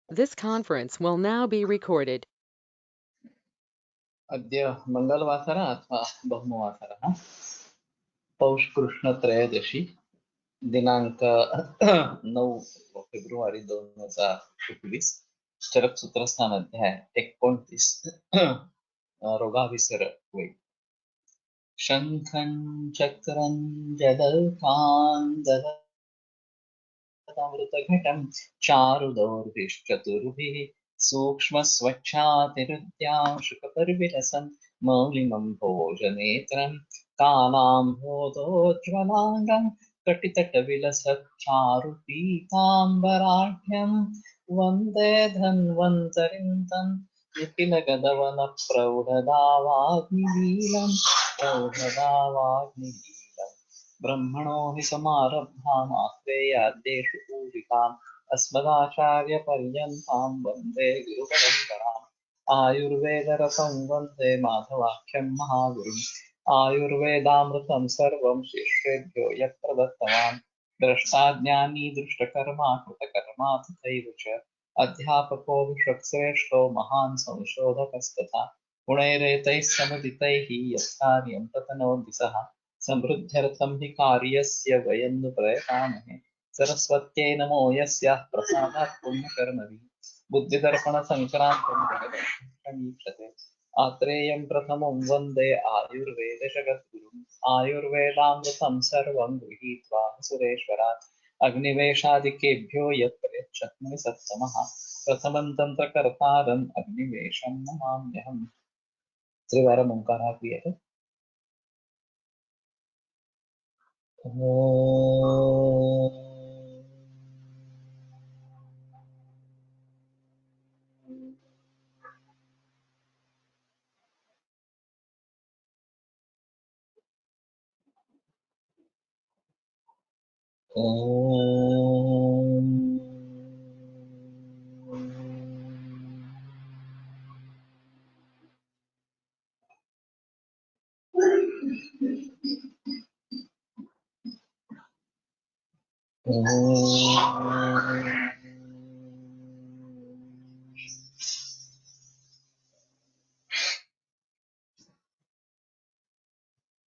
This conference will now be recorded. अद्य मङ्गलवासरः अथवा बहुमवासरः पौषकृष्णत्रयोदशी दिनांक 9 फेब्रुवारी 2021 चरकसूत्रस्थान अध्याय 29 रोगाविसर हुए शंखं चक्रं जदल्पान् दधतामृतघटं चारुदौर्भिश्चतुर्भिः सूक्ष्मस्वच्छातिरुद्यां शुकपर्विलसन् मौलिमं भोजनेत्रं कालाम्भोदोज्ज्वलाङ्गं कटितटविलसच्चारुपीताम्बराढ्यं वन्दे धन्वन्तरिं तं निखिलगदवनप्रौढदावाग्निलीलम् ब्रह्मणो हि समारब्धामाश्रेयाद्येषु पूजिताम् अस्मदाचार्यपर्यन्तां वन्दे गुरुपरम्पराम् आयुर्वेदरसं वन्दे माधवाख्यं महागुरुम् आयुर्वेदामृतं सर्वं शिष्येभ्यो यः प्रदत्तवान् द्रष्टाज्ञानी दृष्टकर्मा कृतकर्मा तथैव च अध्यापको विश्वश्रेष्ठो महान् संशोधकस्तथा गुणैरेतैः समुदितैः यत्कार्यं ततनोति सः समृद्ध्यर्थं हि कार्यस्य वयं नु प्रयतामहे सरस्वत्यै नमो यस्याः प्रसादात् पुण्यकर्मभिः बुद्धिदर्पणसङ्क्रान्तं जगदीक्षते आत्रेयं प्रथमं वन्दे आयुर्वेदजगद्गुरुम् आयुर्वेदामृतं सर्वं गृहीत्वा सुरेश्वरात् अग्निवेशादिकेभ्यो यत् प्रयच्छत्मि सत्तमः प्रथमं तन्त्रकर्तारम् अग्निवेशं नमाम्यहम् त्रिवारम् ओङ्कारः क्रियते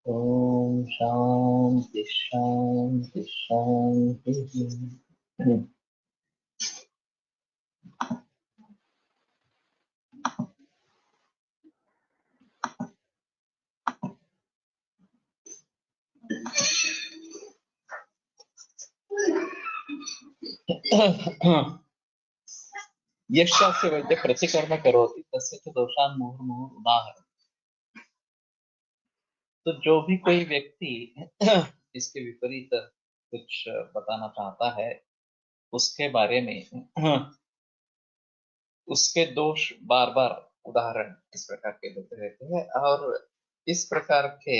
ओम शांति शांति शांति। यशास्य वैद्य प्रतिकर्म करोति तस्य च दोषान् मुहुर्मुहुः उदाहरति। तो जो भी कोई व्यक्ति इसके विपरीत कुछ बताना चाहता है उसके बारे में उसके दोष बार बार उदाहरण इस प्रकार के देते रहते हैं और इस प्रकार के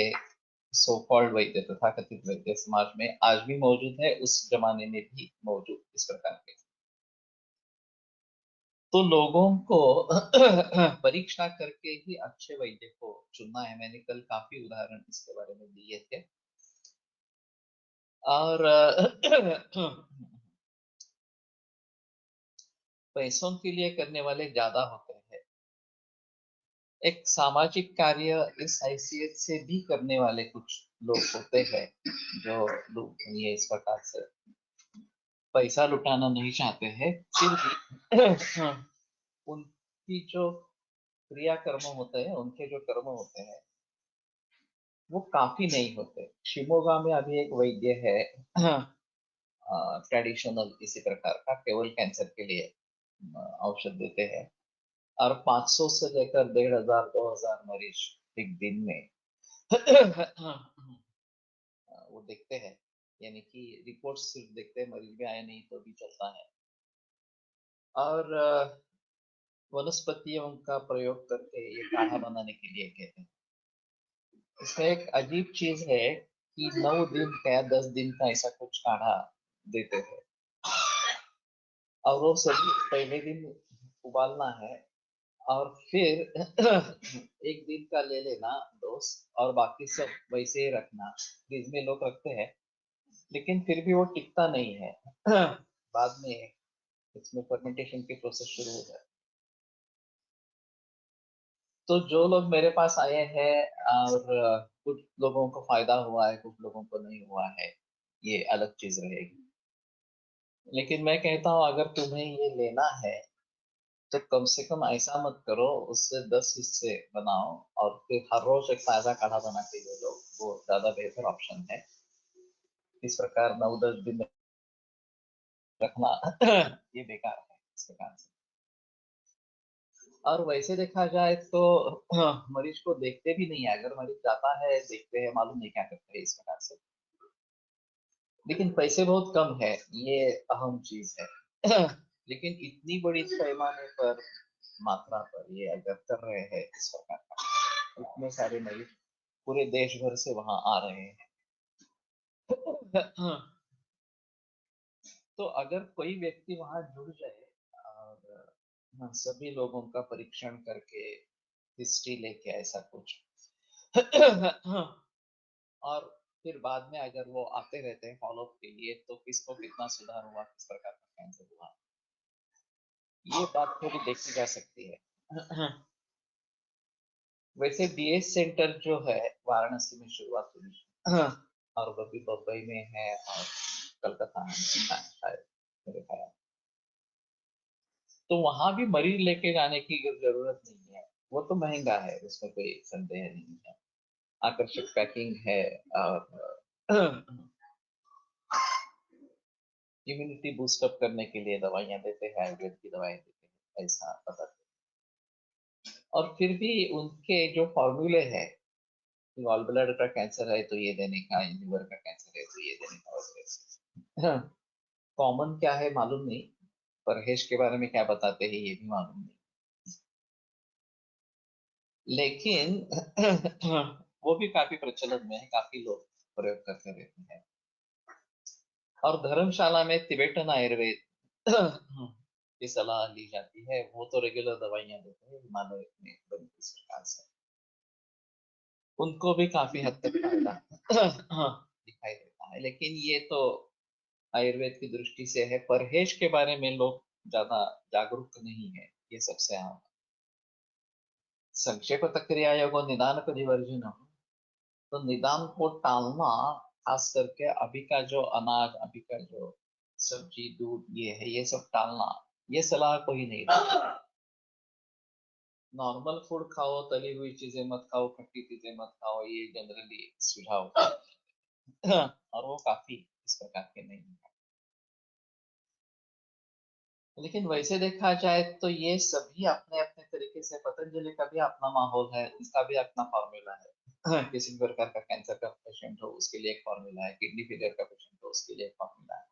सो कॉल्ड वैद्य तथाकथित वैद्य समाज में आज भी मौजूद है, उस जमाने में भी मौजूद इस प्रकार के। तो लोगों को परीक्षा करके ही अच्छे वैद्य को चुनना है। मैंने कल काफी उदाहरण इसके बारे में दिए थे और पैसों के लिए करने वाले ज्यादा होते हैं। एक सामाजिक कार्य इस हैसियत से भी करने वाले कुछ लोग होते हैं जो लोग ये इस प्रकार से पैसा लुटाना नहीं चाहते हैं, फिर भी उनकी जो क्रिया कर्म होते हैं, उनके जो कर्म होते हैं वो काफी नहीं होते। शिमोगा में अभी एक वैद्य है ट्रेडिशनल इसी प्रकार का, केवल कैंसर के लिए औषध देते हैं और 500 से लेकर 1500 2000 मरीज एक दिन में वो देखते हैं, यानी कि रिपोर्ट सिर्फ देखते हैं, मरीज भी आए नहीं तो भी चलता है। और वनस्पतियों का प्रयोग करके ये काढ़ा बनाने के लिए कहते हैं। इसमें एक अजीब चीज है कि 9 दिन का या 10 दिन का ऐसा कुछ काढ़ा देते हैं और वो सभी पहले दिन उबालना है और फिर एक दिन का ले लेना डोज और बाकी सब वैसे ही रखना। फ्रिज में लोग रखते हैं लेकिन फिर भी वो टिकता नहीं है बाद में इसमें फर्मेंटेशन की प्रोसेस शुरू हो जाती है। तो जो लोग मेरे पास आए हैं और कुछ लोगों को फायदा हुआ है, कुछ लोगों को नहीं हुआ है, ये अलग चीज रहेगी। लेकिन मैं कहता हूँ अगर तुम्हें ये लेना है तो कम से कम ऐसा मत करो, उससे 10 हिस्से बनाओ और फिर हर रोज एक ताजा काढ़ा बना के ले लो, वो ज्यादा बेहतर ऑप्शन है। इस प्रकार 9-10 दिन रखना ये बेकार है इस प्रकार से। और वैसे देखा जाए तो मरीज को देखते भी नहीं है, अगर मरीज जाता है देखते हैं, मालूम नहीं क्या करते हैं इस प्रकार से। लेकिन पैसे बहुत कम है, ये अहम चीज है। लेकिन इतनी बड़ी पैमाने पर, मात्रा पर ये अगर कर रहे हैं इस प्रकार का, इतने सारे मरीज पूरे देश भर से वहां आ रहे हैं। तो अगर कोई व्यक्ति वहां जुड़ जाए और सभी लोगों का परीक्षण करके हिस्ट्री लेके ऐसा कुछ, और फिर बाद में अगर वो आते रहते हैं फॉलोअप के लिए, तो किसको कितना सुधार हुआ, किस प्रकार का कैंसर हुआ, ये बात थोड़ी देखी जा सकती है। वैसे बीएस सेंटर जो है वाराणसी में शुरुआत हुई, और वो भी बम्बई में है और कलकत्ता में है, शायद मेरे ख्याल। तो वहां भी मरीज लेके जाने की जरूरत नहीं है, वो तो महंगा है, उसमें कोई संदेह नहीं है। आकर्षक पैकिंग है और इम्यूनिटी बूस्ट अप करने के लिए दवाइयां देते हैं, आयुर्वेद की दवाएं देते हैं, ऐसा बताते हैं। और फिर भी उनके जो फॉर्मूले हैं, गॉल ब्लैडर का कैंसर है तो ये देने का, लिवर का कैंसर है तो ये देने का, और कॉमन क्या है मालूम नहीं, परहेज के बारे में क्या बताते हैं ये भी मालूम नहीं। लेकिन वो भी काफी प्रचलन में है, काफी लोग प्रयोग करते रहते हैं। और धर्मशाला में तिबेटन आयुर्वेद की सलाह ली जाती है, वो तो रेगुलर दवाइयां देते हैं हिमालय में बनी इस प्रकार से, उनको भी काफी हद तक फायदा दिखाई देता है। लेकिन ये तो आयुर्वेद की दृष्टि से है, परहेज के बारे में लोग ज्यादा जागरूक नहीं है, ये सबसे आम। संक्षेप क्रियायोगो निदान परिवर्जन, तो निदान को टालना, खास करके अभी का जो अनाज, अभी का जो सब्जी दूध ये है, ये सब टालना, ये सलाह कोई नहीं देता। नॉर्मल फूड खाओ, तली हुई चीजें मत खाओ, खट्टी चीजें मत खाओ, ये जनरली सुझाव है। और वो काफी इस प्रकार के नहीं है। लेकिन वैसे देखा जाए तो ये सभी अपने अपने तरीके से, पतंजलि का भी अपना माहौल है, इसका भी अपना फॉर्मूला है। किसी भी प्रकार का कैंसर का पेशेंट हो उसके लिए एक फॉर्मूला है, किडनी फेलियर का पेशेंट हो उसके लिए एक फॉर्मूला है।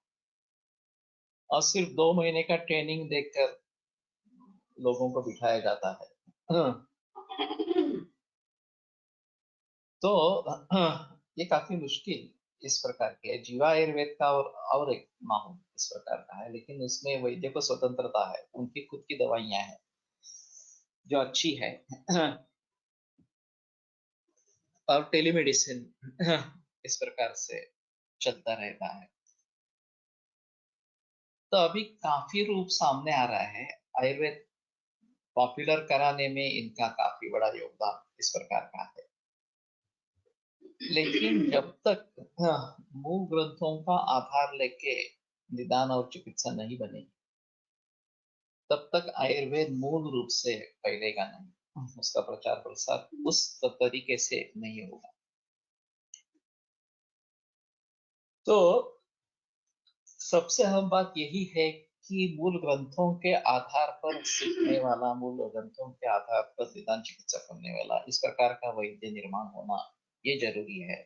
और सिर्फ 2 महीने का ट्रेनिंग देकर लोगों को बिठाया जाता है। तो ये काफी मुश्किल इस प्रकार की है। जीवा आयुर्वेद का और एक माहौल इस प्रकार का है, लेकिन उसमें वैद्य को स्वतंत्रता है, उनकी खुद की दवाइयां हैं जो अच्छी है। और टेलीमेडिसिन इस प्रकार से चलता रहता है। तो अभी काफी रूप सामने आ रहा है, आयुर्वेद पॉपुलर कराने में इनका काफी बड़ा योगदान इस प्रकार का है। लेकिन जब तक मूल ग्रंथों का आधार लेके निदान और चिकित्सा नहीं बनेगी, तब तक आयुर्वेद मूल रूप से फैलेगा नहीं, उसका प्रचार प्रसार उस तरीके से नहीं होगा। तो सबसे अहम बात यही है कि मूल ग्रंथों के आधार पर सीखने वाला, मूल ग्रंथों के आधार पर निदान चिकित्सा करने वाला, इस प्रकार का वैद्य निर्माण होना ये जरूरी है।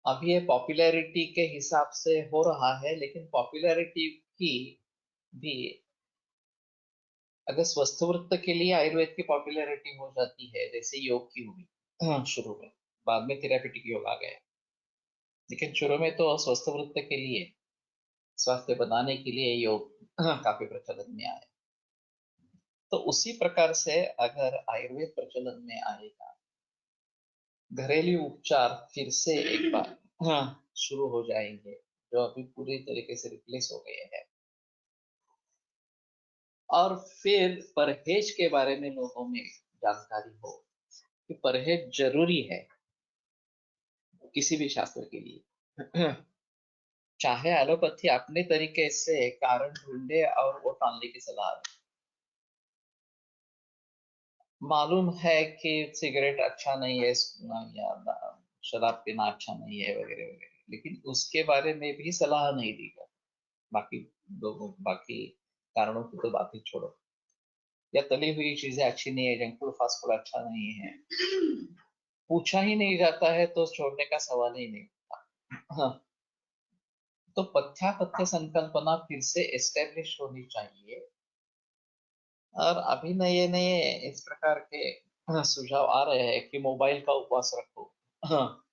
अब ये पॉपुलैरिटी के हिसाब से हो रहा है, लेकिन पॉपुलैरिटी की भी, अगर स्वस्थ वृत्त के लिए आयुर्वेद की पॉपुलैरिटी हो जाती है, जैसे योग की हुई शुरू में, बाद में थेरापेटिक योग आ गया, लेकिन शुरू में तो स्वस्थ वृत्त के लिए, स्वास्थ्य बनाने के लिए योग काफी प्रचलन में आया। तो उसी प्रकार से अगर आयुर्वेद प्रचलन में आएगा, घरेलू उपचार फिर से एक बार शुरू हो जाएंगे, जो अभी पूरी तरीके से रिप्लेस हो गए हैं। और फिर परहेज के बारे में लोगों में जानकारी हो कि परहेज जरूरी है किसी भी शास्त्र के लिए। चाहे एलोपैथी अपने तरीके से कारण ढूंढे और वो टालने की सलाह दे। मालूम है कि सिगरेट अच्छा नहीं है, या शराब पीना अच्छा नहीं है, वगैरह वगैरह, लेकिन उसके बारे में भी सलाह नहीं दी जाती। बाकी लोगों बाकी कारणों की तो बात ही छोड़ो। या तली हुई चीजें अच्छी नहीं है, जंक फूड फास्ट फूड अच्छा नहीं है, पूछा ही नहीं जाता है तो छोड़ने का सवाल ही नहीं उठता। हाँ, तो पथ्य संकल्पना फिर से एस्टेब्लिश होनी चाहिए। और अभी नए नए इस प्रकार के सुझाव आ रहे हैं कि मोबाइल का उपवास रखो। हाँ,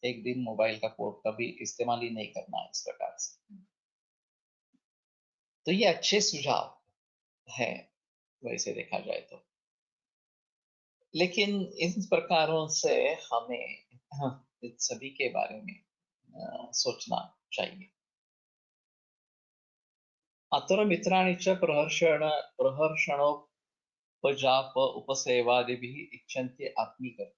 एक दिन मोबाइल का कोड कभी इस्तेमाल ही नहीं करना है, इस प्रकार से। तो ये अच्छे सुझाव है वैसे देखा जाए तो, लेकिन इन प्रकारों से हमें इन सभी के बारे में सोचना चाहिए। आतुरमित्राणि च प्रहर्षणोपजाप उपसेवादिभिः इच्छन्ति आत्मीकर।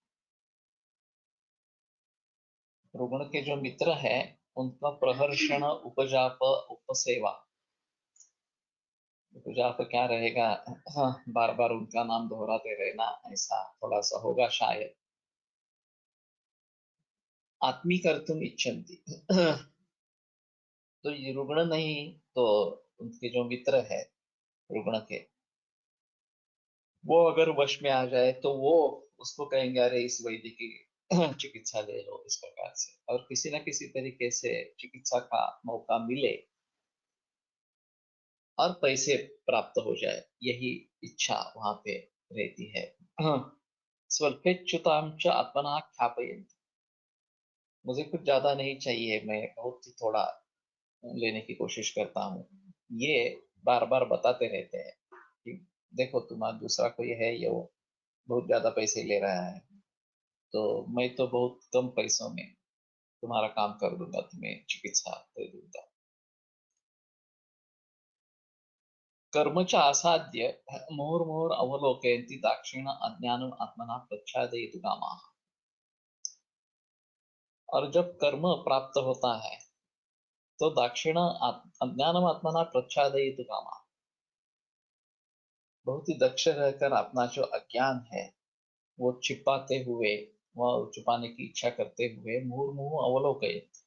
रुग्ण के जो मित्र है उनका प्रहर्षण उपजाप उपसेवा, उपजाप क्या रहेगा? हाँ, बार बार उनका नाम दोहराते रहना, ऐसा थोड़ा सा होगा शायद। आत्मीकर्तुम इच्छन्ति। तो ये रुग्ण नहीं तो उनके जो मित्र है रुग्ण के, वो अगर वश में आ जाए तो वो उसको कहेंगे अरे इस वैद्य की चिकित्सा ले लो, इस प्रकार से। और किसी न किसी तरीके से चिकित्सा का मौका मिले और पैसे प्राप्त हो जाए, यही इच्छा वहां पे रहती है। हाँ, स्वल्पेच्युतां च आत्मना ख्यापयन्ति। मुझे कुछ ज्यादा नहीं चाहिए, मैं बहुत ही थोड़ा लेने की कोशिश करता हूँ, ये बार बार बताते रहते हैं कि देखो तुम्हारा दूसरा कोई है, ये वो बहुत ज्यादा पैसे ले रहा है, तो मैं तो बहुत कम पैसों में तुम्हारा काम कर दूंगा, तुम्हें चिकित्सा दे दूंगा। कर्म च आसाद्य मुहुर्मुहुर् अवलोकयन्ति दाक्षिण अज्ञानम आत्मना प्रच्छादयितु कामाः। और जब कर्म प्राप्त होता है तो दाक्षिण अज्ञानम आत्मना प्रच्छादयितु कामाः, बहुत ही दक्ष रहकर अपना जो अज्ञान है वो छिपाते हुए, वह छुपाने की इच्छा करते हुए मुहुर्मुहु अवलोकयेत्,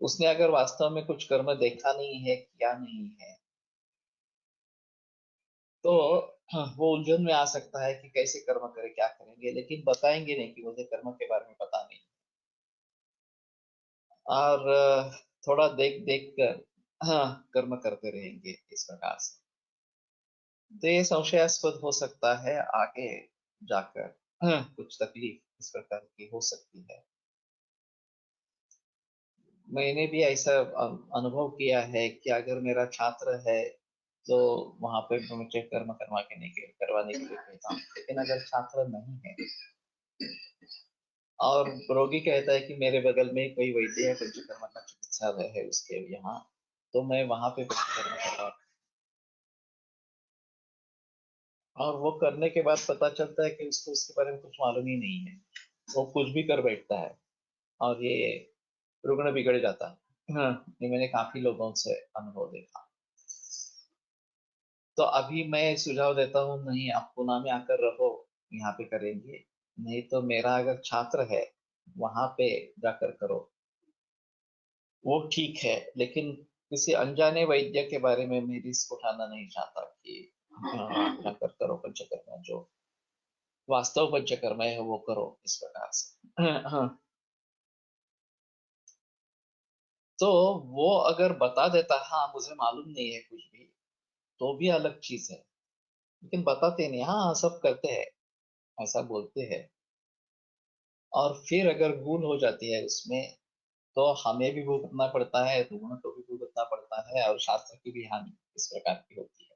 उसने अगर वास्तव में कुछ कर्म देखा नहीं है, किया नहीं है, तो वो उलझन में आ सकता है कि कैसे कर्म करे, क्या करेंगे, लेकिन बताएंगे नहीं कि मुझे कर्म के बारे में पता नहीं। और थोड़ा देख देख कर हाँ कर्म करते रहेंगे इस प्रकार से। तो ये संशयास्पद हो सकता है, आगे जाकर कुछ तकलीफ इस प्रकार की हो सकती है। मैंने भी ऐसा अनुभव किया है कि अगर मेरा छात्र है तो वहां पे मुझे कर्म करवाने के लिए कहता हूँ, लेकिन अगर छात्र नहीं है और रोगी कहता है कि मेरे बगल में कोई वैद्य है, पंचकर्मा का चिकित्सालय है उसके यहाँ, तो मैं वहां पे पंचकर्मा करवा, और वो करने के बाद पता चलता है कि उसको उसके बारे में कुछ मालूम ही नहीं है, वो कुछ भी कर बैठता है और ये रुग्ण बिगड़ जाता है। हाँ, ये मैंने काफी लोगों से अनुभव देखा। तो अभी मैं सुझाव देता हूँ, नहीं आप पुणे में आकर रहो, यहाँ पे करेंगे, नहीं तो मेरा अगर छात्र है वहां पे जाकर करो, वो ठीक है, लेकिन किसी अनजाने वैद्य के बारे में मैं रिस्क उठाना नहीं चाहता कि जाकर करो पंचकर्मा, जो वास्तव पंचकर्मा है वो करो, इस प्रकार से। हाँ, तो वो अगर बता देता हाँ मुझे मालूम नहीं है कुछ भी, तो भी अलग चीज है, लेकिन बताते नहीं, हाँ सब करते हैं ऐसा बोलते हैं, और फिर अगर भूल हो जाती है उसमें तो हमें भी भुगतना पड़ता है, रुग्ण को भी भुगतना पड़ता है, और शास्त्र की भी हानि इस प्रकार की होती है।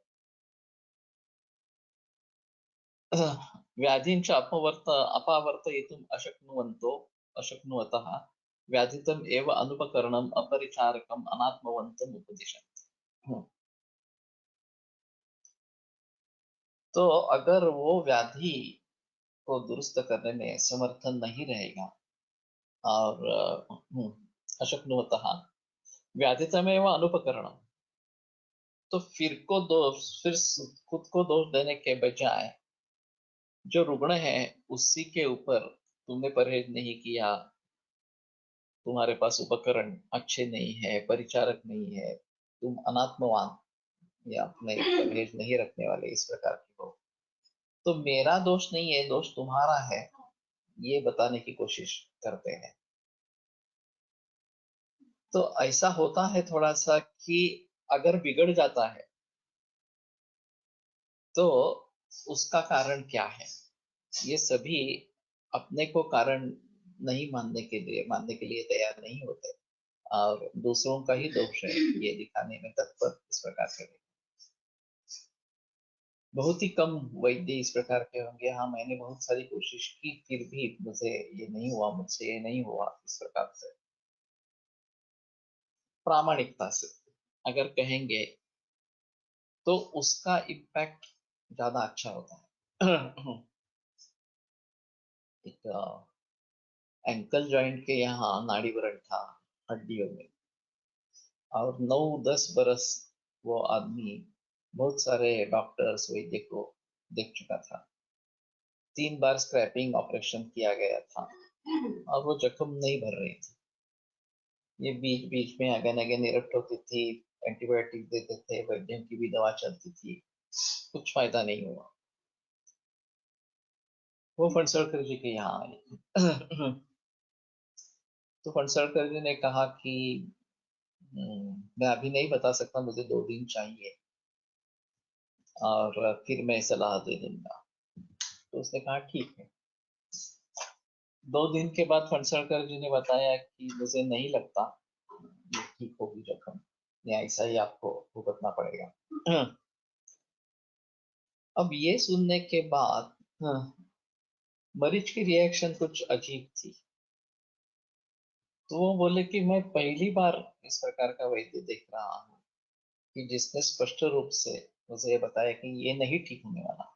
व्याधींच अपावर्तयितुम् अशक्नुवन्तः व्याधितम् एव अनुपकरणम् अपरिचारकम् अनात्मवन्तम् उपदिशन्ति। तो अगर वो व्याधि को दुरुस्त करने में समर्थन नहीं रहेगा और अशक्नुवतः व्याधितमेव अनुपकरणम, तो फिर खुद को दोष देने के बजाय जो रुग्ण है उसी के ऊपर तुमने परहेज नहीं किया, तुम्हारे पास उपकरण अच्छे नहीं है, परिचारक नहीं है, तुम अनात्मवान या अपने परहेज नहीं रखने वाले इस प्रकार के हो, तो मेरा दोष नहीं है, दोष तुम्हारा है, ये बताने की कोशिश करते हैं। तो ऐसा होता है थोड़ा सा कि अगर बिगड़ जाता है तो उसका कारण क्या है, ये सभी अपने को कारण नहीं मानने के लिए तैयार नहीं होते और दूसरों का ही दोष है ये दिखाने में तत्पर इस प्रकार के लोग। बहुत ही कम वैद्य इस प्रकार के होंगे, हाँ मैंने बहुत सारी कोशिश की फिर भी मुझे ये नहीं हुआ, मुझसे ये नहीं हुआ, इस प्रकार से प्रामाणिकता से अगर कहेंगे तो उसका इम्पैक्ट ज्यादा अच्छा होता है। एक एंकल जॉइंट के यहाँ नाड़ीवरण था हड्डियों में, और 9-10 बरस वो आदमी बहुत सारे डॉक्टर्स वैद्य को देख चुका था, 3 बार स्क्रैपिंग ऑपरेशन किया गया था और वो जख्म नहीं भर रही थी। ये बीच बीच में अगन अगन इरप्ट होती थी, एंटीबायोटिक देते थे, वैद्यों की भी दवा चलती थी, कुछ फायदा नहीं हुआ। वो फणसलकर जी के यहाँ आई। तो फणसलकर जी ने कहा कि मैं अभी नहीं बता सकता, मुझे 2 दिन चाहिए और फिर मैं सलाह दे दूंगा। तो उसने कहा ठीक है। 2 दिन के बाद फणसलकर जी ने बताया कि मुझे नहीं लगता ये ठीक होगी जख्म, या ऐसा ही आपको भुगतना पड़ेगा। अब ये सुनने के बाद मरीज की रिएक्शन कुछ अजीब थी। तो वो बोले कि मैं पहली बार इस प्रकार का वैद्य देख रहा हूँ कि जिसने स्पष्ट रूप से मुझे ये बताया कि ये नहीं ठीक होने वाला।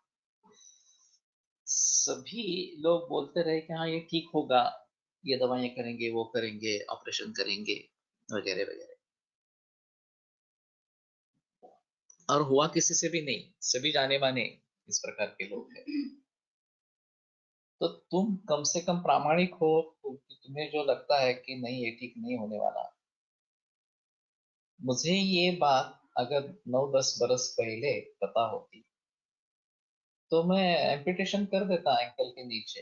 सभी लोग बोलते रहे कि हाँ ये ठीक होगा, ये दवाइयां करेंगे, वो करेंगे, ऑपरेशन करेंगे, वगैरह वगैरह, और हुआ किसी से भी नहीं, सभी जाने माने इस प्रकार के लोग हैं। तो तुम कम से कम प्रामाणिक हो कि तुम्हें जो लगता है कि नहीं ये ठीक नहीं होने वाला। मुझे ये बात अगर 9-10 बरस पहले पता होती तो मैं एम्पुटेशन कर देता एंकल के नीचे,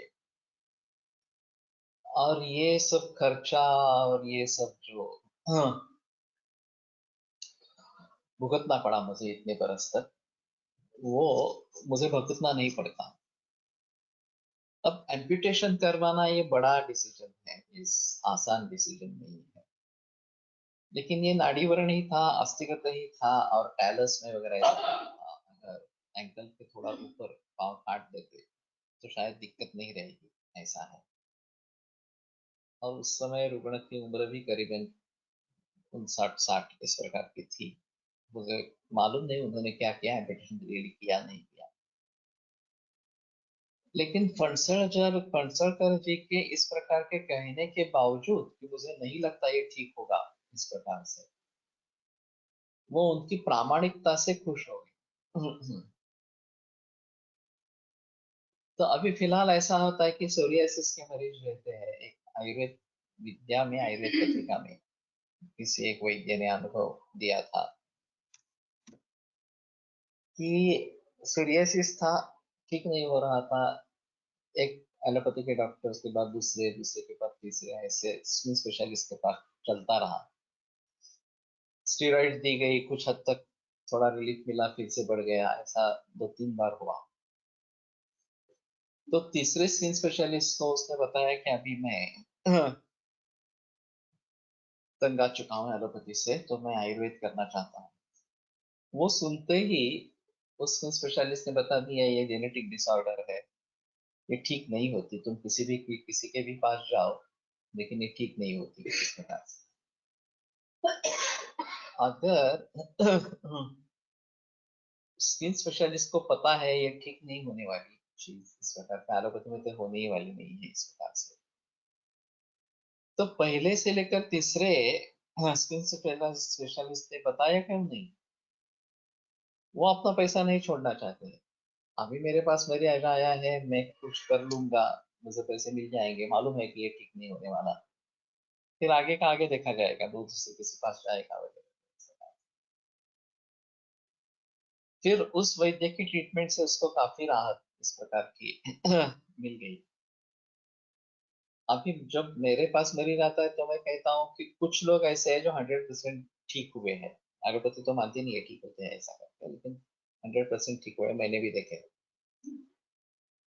और ये सब खर्चा और ये सब जो भुगतना पड़ा मुझे इतने बरस तक, वो मुझे भुगतना नहीं पड़ता। अब एम्पुटेशन करवाना ये बड़ा डिसीजन है, इस आसान डिसीजन नहीं है, लेकिन ये नाड़ीवरण ही था, अस्थिगत ही था और टैलस में वगैरह ऐसा था। अगर एंकल के थोड़ा ऊपर पाँव काट देते तो शायद दिक्कत नहीं रहेगी, ऐसा है। और उस समय रुग्ण की उम्र भी करीबन 59-60 इस प्रकार की थी। मुझे मालूम नहीं उन्होंने क्या किया, एम्पुटेशन रियली किया नहीं किया। लेकिन फणसलकर जी के इस प्रकार के कहने के बावजूद कि मुझे नहीं लगता ये ठीक होगा इस प्रकार से, वो उनकी प्रामाणिकता से खुश हो गए। तो अभी फिलहाल ऐसा होता है कि सोरियासिस के मरीज रहते हैं, एक आयुर्वेद विद्या में, आयुर्वेद पत्रिका में किसी एक वैद्य ने अनुभव दिया था कि सोरियासिस था, ठीक नहीं हो रहा था, एक एलोपैथी के डॉक्टर्स के बाद दूसरे, दूसरे के बाद तीसरे, ऐसे स्किन स्पेशलिस्ट के पास चलता रहा। स्टेरॉइड दी गई, कुछ हद तक थोड़ा रिलीफ मिला, फिर से बढ़ गया, ऐसा 2-3 बार हुआ। तो तीसरे स्किन स्पेशलिस्ट को उसने बताया कि अभी मैं तंग आ चुका हूँ एलोपैथी से, तो मैं आयुर्वेद करना चाहता हूँ। वो सुनते ही उस स्किन स्पेशलिस्ट ने बता दिया ये जेनेटिक डिसऑर्डर है, ये ठीक नहीं होती, तुम किसी के भी पास जाओ, लेकिन ये ठीक नहीं होती इस प्रकार से। अगर स्किन स्पेशलिस्ट को पता है ये ठीक नहीं होने वाली चीज, इस प्रकार का एलोपैथी में तो होने ही वाली नहीं है इस प्रकार से। तो पहले से लेकर तीसरे स्किन स्पेशलिस्ट ने बताया क्यों नहीं? वो अपना पैसा नहीं छोड़ना चाहते हैं। अभी मेरे पास मेरे आया है, मैं कुछ कर लूंगा, मुझे पैसे मिल जाएंगे, मालूम है कि ये ठीक नहीं होने वाला, फिर आगे का आगे देखा जाएगा, दूसरे किसी पास जाएगा वगैरह। फिर उस वैद्य की ट्रीटमेंट से उसको काफी राहत इस प्रकार की मिल गई। अभी जब मेरे पास मरीज आता है तो मैं कहता हूँ कि कुछ लोग ऐसे हैं जो 100% ठीक हुए हैं। एलोपैथी तो मानते नहीं है ठीक होते हैं ऐसा करते हैं, लेकिन 100% ठीक हुए मैंने भी देखे।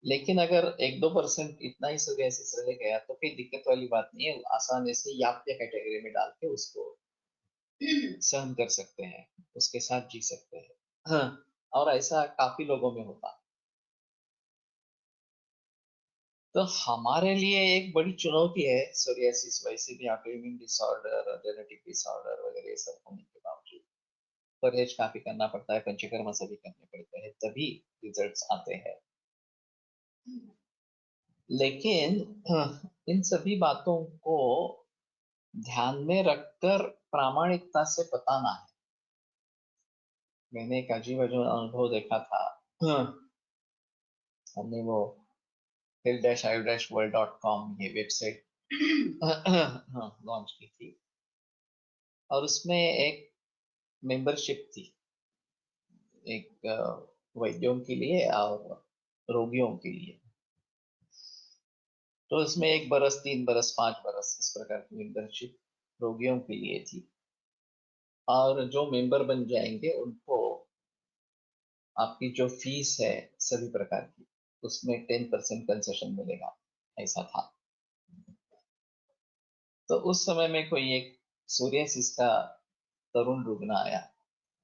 लेकिन अगर 1-2% इतना ही सोरियासिस रह गया तो कोई दिक्कत वाली बात नहीं है, आसानी से याप्य कैटेगरी में डाल के उसको सहन कर सकते हैं, उसके साथ जी सकते हैं। हाँ, और ऐसा काफी लोगों में होता। तो हमारे लिए एक बड़ी चुनौती है सोरियासिस, वैसे भी ऑटोइम्यून डिसऑर्डर, जेनेटिक डिसऑर्डर वगैरह सब होने के बावजूद परहेज काफी करना पड़ता है, पंचकर्म सभी करने पड़ते हैं, तभी रिजल्ट्स आते हैं। लेकिन इन सभी बातों को ध्यान में रखकर प्रामाणिकता से बताना है। मैंने एक अजीब अजीब अनुभव देखा था। हमने वो hill-world.com ये वेबसाइट लॉन्च की थी, और उसमें एक मेंबरशिप थी, एक वैद्यों के लिए और रोगियों के लिए। तो इसमें 1 बरस, 3 बरस, 5 बरस इस प्रकार की मेंबरशिप रोगियों के लिए थी, और जो मेंबर बन जाएंगे उनको आपकी जो फीस है सभी प्रकार की, उसमें 10% कंसेशन मिलेगा, ऐसा था। तो उस समय में कोई एक सोरियासिस का तरुण रुग्ण आया,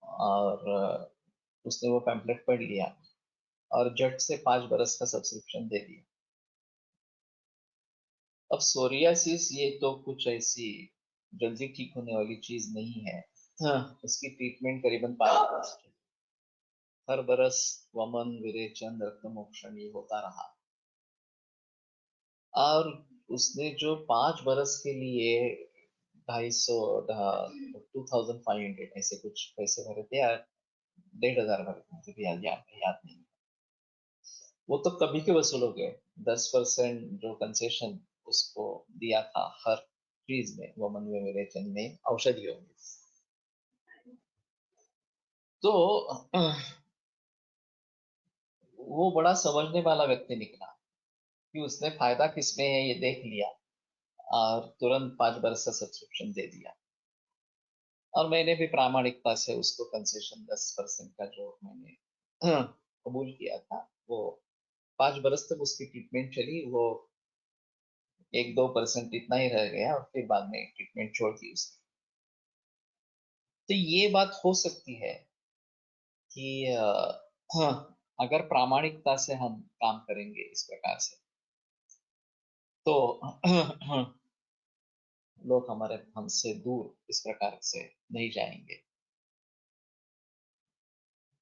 और उसने वो पैम्पलेट पढ़ लिया और झट से 5 बरस का सब्सक्रिप्शन दे दिया। अब सोरियासिस ये तो कुछ ऐसी जल्दी ठीक होने वाली चीज नहीं है। हाँ, उसकी ट्रीटमेंट करीबन 5 बरस की। हर बरस वमन, विरेचन, रक्तमोक्षण ये होता रहा, और उसने जो 5 बरस के लिए 250, 2500 ऐसे कुछ पैसे भरे थे, या 1500 भरे थे, मुझे भी याद नहीं। वो तो कभी के वसूल हो गए। 10% जो कंसेशन उसको दिया था हर चीज में, वमन में, विरेचन में, औषधियों में। तो वो बड़ा समझने वाला व्यक्ति निकला कि उसने फायदा किसमें है ये देख लिया, और तुरंत 5 बरस का सब्सक्रिप्शन दे दिया। और मैंने भी प्रामाणिकता से उसको कंसेशन 10% का जो मैंने कबूल किया था, वो 5 बरस तक उसकी ट्रीटमेंट चली। वो 1-2% इतना ही रह गया, और फिर बाद में ट्रीटमेंट छोड़ दी उसने। तो ये बात हो सकती है कि अगर प्रामाणिकता से हम काम करेंगे इस प्रकार से, तो लोग हमारे हमसे दूर इस प्रकार से नहीं जाएंगे।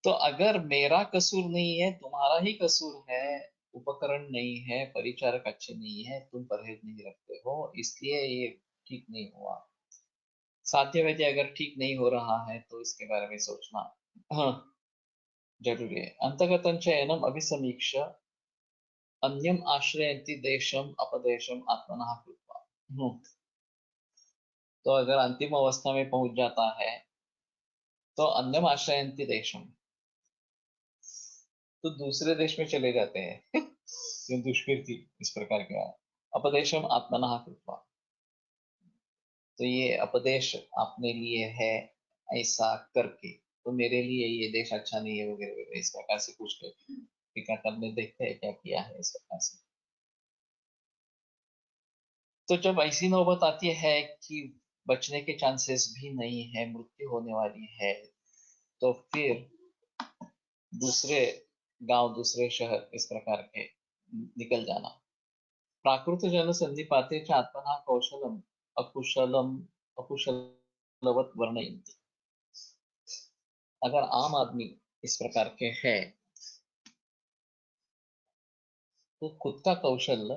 तो अगर मेरा कसूर नहीं है, तुम्हारा ही कसूर है, उपकरण नहीं है, परिचारक अच्छे नहीं है, तुम परहेज नहीं रखते हो, इसलिए ये ठीक नहीं हुआ। साध्य वैद्य अगर ठीक नहीं हो रहा है तो इसके बारे में सोचना हाँ, जरूरी है। अंतगतं च एनम अभिसमीक्ष्य अन्यम आश्रयन्ति देशम अपदेशम आत्मनः कृत्वा। तो अगर अंतिम अवस्था में पहुंच जाता है तो अन्यम आश्रयन्ति देशम, तो दूसरे देश में चले जाते हैं जो दुष्कृति इस प्रकार का। अपदेशम आत्मनः कृत्वा, तो ये अपदेश आपने लिए है ऐसा करके, तो मेरे लिए ये देश अच्छा नहीं है वगैरह वगैरह इस प्रकार से कुछ टीकाकरण में देखते हैं क्या किया है इस प्रकार से। तो जब ऐसी नौबत आती है कि बचने के चांसेस भी नहीं है, मृत्यु होने वाली है, तो फिर दूसरे गांव, दूसरे शहर इस प्रकार के निकल जाना। प्राकृत जन संधिपाते च आत्मना कौशलम अकुशलम अकुशलवत वर्णयन्ति। अगर आम आदमी इस प्रकार के है। तो खुद का कौशल्य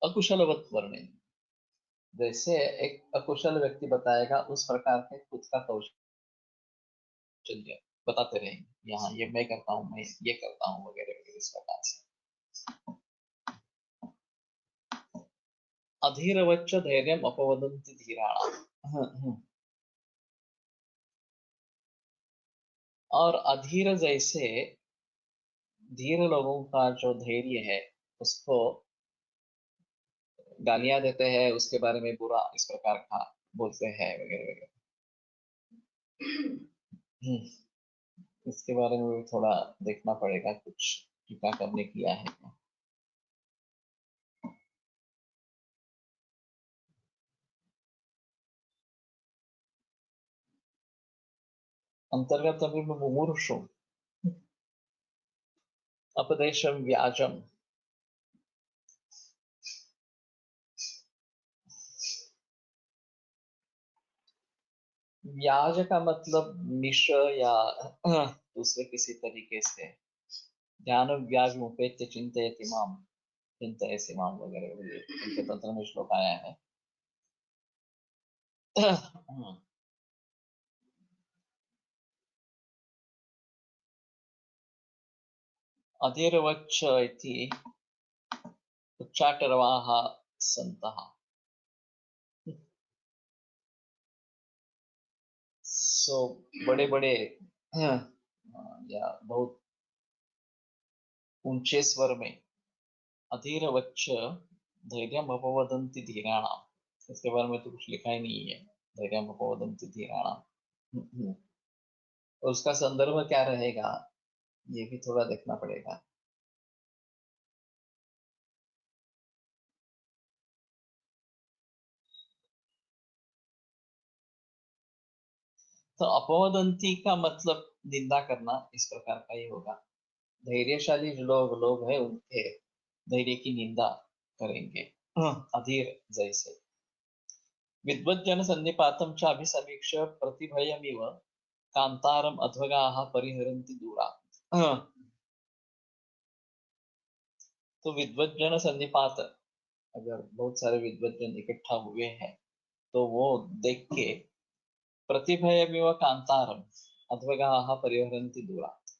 अकुशलवत वर्णन, जैसे एक अकुशल व्यक्ति बताएगा उस प्रकार के खुद का कौशल्य बताते रहेंगे, यहाँ ये मैं करता हूँ, मैं ये करता हूँ, वगैरह वगैरह इस प्रकार से। अधीरवच्च धैर्यम अपवदन्ति धीराणाम। और अधीर जैसे धीर लोगों का जो धैर्य है उसको गालियां देते हैं, उसके बारे में बुरा इस प्रकार का बोलते हैं, वगैरह वगैरह। इसके बारे में भी थोड़ा देखना पड़ेगा, कुछ टीका करने किया है। अंतर्गत अभी मुमुर्षु अपदेशम व्याजम। व्याज का मतलब मिश या दूसरे किसी तरीके से, ध्यान व्याज मुपेत्य चिंतयति माम चिंतयसि माम, वगैरह वगैरह उनके तंत्र में श्लोक आया है। अधीरवच्च इति उच्चाटरवाः सन्तः। सो बड़े बड़े या बहुत ऊंचे स्वर में अधीरवच्च धैर्यम अपवदन्ति धीराणाम, इसके बारे में तो कुछ लिखा ही नहीं है, धैर्यम अपवदन्ति धीराणाम। और उसका संदर्भ क्या रहेगा ये भी थोड़ा देखना पड़ेगा। तो अपवदंती का मतलब निंदा करना इस प्रकार का ही होगा। धैर्यशाली जो लोग हैं उनके धैर्य की निंदा करेंगे। अधीर जैसे विद्वज्जन सन्निपातं च अभिसमीक्ष्य प्रतिभयमिव कांतारम अध्वगाः परिहरन्ति दूरात्। तो विद्वज्जन सन्निपात, अगर बहुत सारे विद्वज्जन इकट्ठा हुए हैं तो वो देख के प्रतिभयमिव कांतारम अध्वगाः परिहरन्ति दूरात्,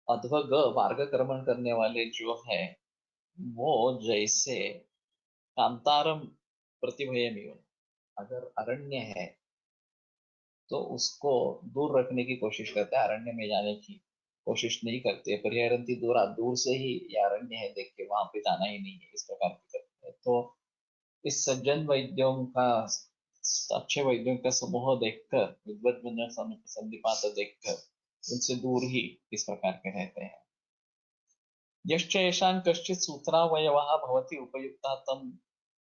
अध्वग मार्गक्रमण करने वाले जो है वो जैसे कांतारम प्रतिभयमिव, अगर अरण्य है तो उसको दूर रखने की कोशिश करते हैं, अरण्य में जाने की कोशिश नहीं करते, परिहरन्ति दूर, दूर से ही ये अरण्य है देख के वहां पे जाना ही नहीं है, इस प्रकार की करते हैं। तो इस सज्जन वैद्यों का, अच्छे वैद्यों का समूह देखकर, विद्वत संदीपात देखकर उनसे दूर ही इस प्रकार के रहते हैं। यश्च येषां कश्चित् सूत्रावयवः भवति उपयुक्तः तम्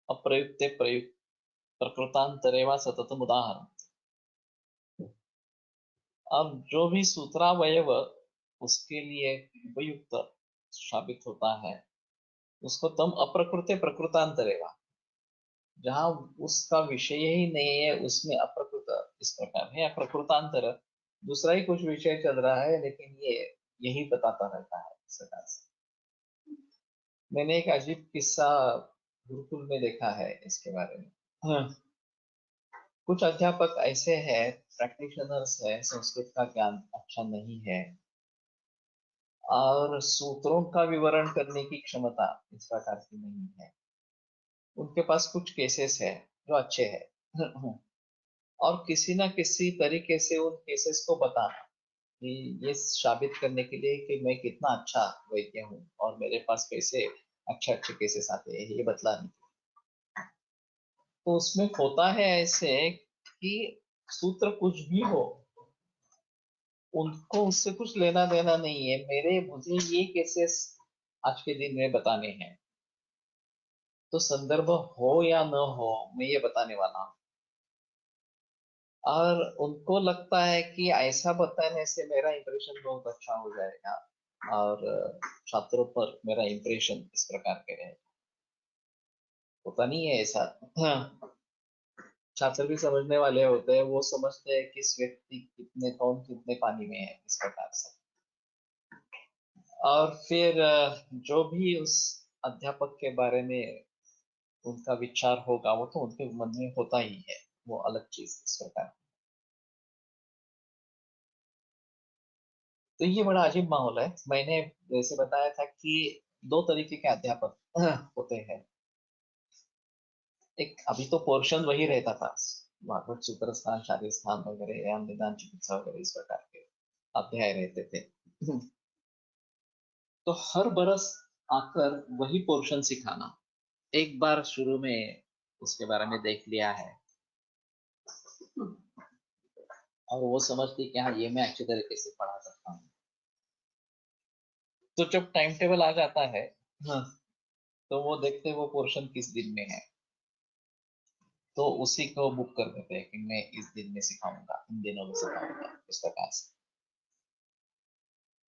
अप्रयुक्ते प्रकृतांतरे वा सततम उदाहरण। अब जो भी सूत्रावयव उसके लिए उपयुक्त साबित होता है उसको तम अप्रकृते प्रकृतांतरेवा, जहां उसका विषय ही नहीं है उसमें अप्रकृत इस प्रकार है, प्रकृतांतर दूसरा ही कुछ विषय चल रहा है लेकिन ये यही बताता रहता है इस प्रकार से। मैंने एक अजीब किस्सा गुरुकुल में देखा है इसके बारे में। कुछ अध्यापक ऐसे हैं, प्रैक्टिशनर्स है, संस्कृत का ज्ञान अच्छा नहीं है और सूत्रों का विवरण करने की क्षमता इस प्रकार की नहीं है। उनके पास कुछ केसेस है जो अच्छे हैं और किसी ना किसी तरीके से उन केसेस को बताना कि ये साबित करने के लिए कि मैं कितना अच्छा वैद्य हूँ और मेरे पास कैसे अच्छे अच्छे केसेस आते हैं ये बतलाने। तो उसमें होता है ऐसे कि सूत्र कुछ भी हो उनको उससे कुछ लेना देना नहीं है, मुझे ये केसेस आज के दिन में बताने हैं, तो संदर्भ हो या न हो मैं ये बताने वाला हूँ। और उनको लगता है कि ऐसा बताने से मेरा इंप्रेशन बहुत अच्छा हो जाएगा और छात्रों पर मेरा इंप्रेशन इस प्रकार के रहेगा। होता नहीं है ऐसा। हाँ। छात्र भी समझने वाले होते हैं, वो समझते हैं कि इस व्यक्ति कितने कौन कितने पानी में है, इस प्रकार से। और फिर जो भी उस अध्यापक के बारे में उनका विचार होगा, वो तो उनके मन में होता ही है, वो अलग चीज इस प्रकार। तो ये बड़ा अजीब माहौल है। मैंने जैसे बताया था कि दो तरीके के अध्यापक होते हैं। एक अभी तो पोर्शन वही रहता था, भागवत सूत्र स्थान, शारीर स्थान वगैरह या निदान चिकित्सा वगैरह, इस प्रकार के अध्याय रहते थे। तो हर बरस आकर वही पोर्शन सिखाना, एक बार शुरू में उसके बारे में देख लिया है और वो समझती कि हाँ, ये मैं अच्छी तरीके से पढ़ा सकता हूँ। तो जब टाइम टेबल आ जाता है, हाँ, तो वो देखते वो पोर्शन किस दिन में है, तो उसी को बुक कर देते हैं कि मैं इस दिन में सिखाऊंगा, इन दिनों में सिखाऊंगा, इस प्रकार से।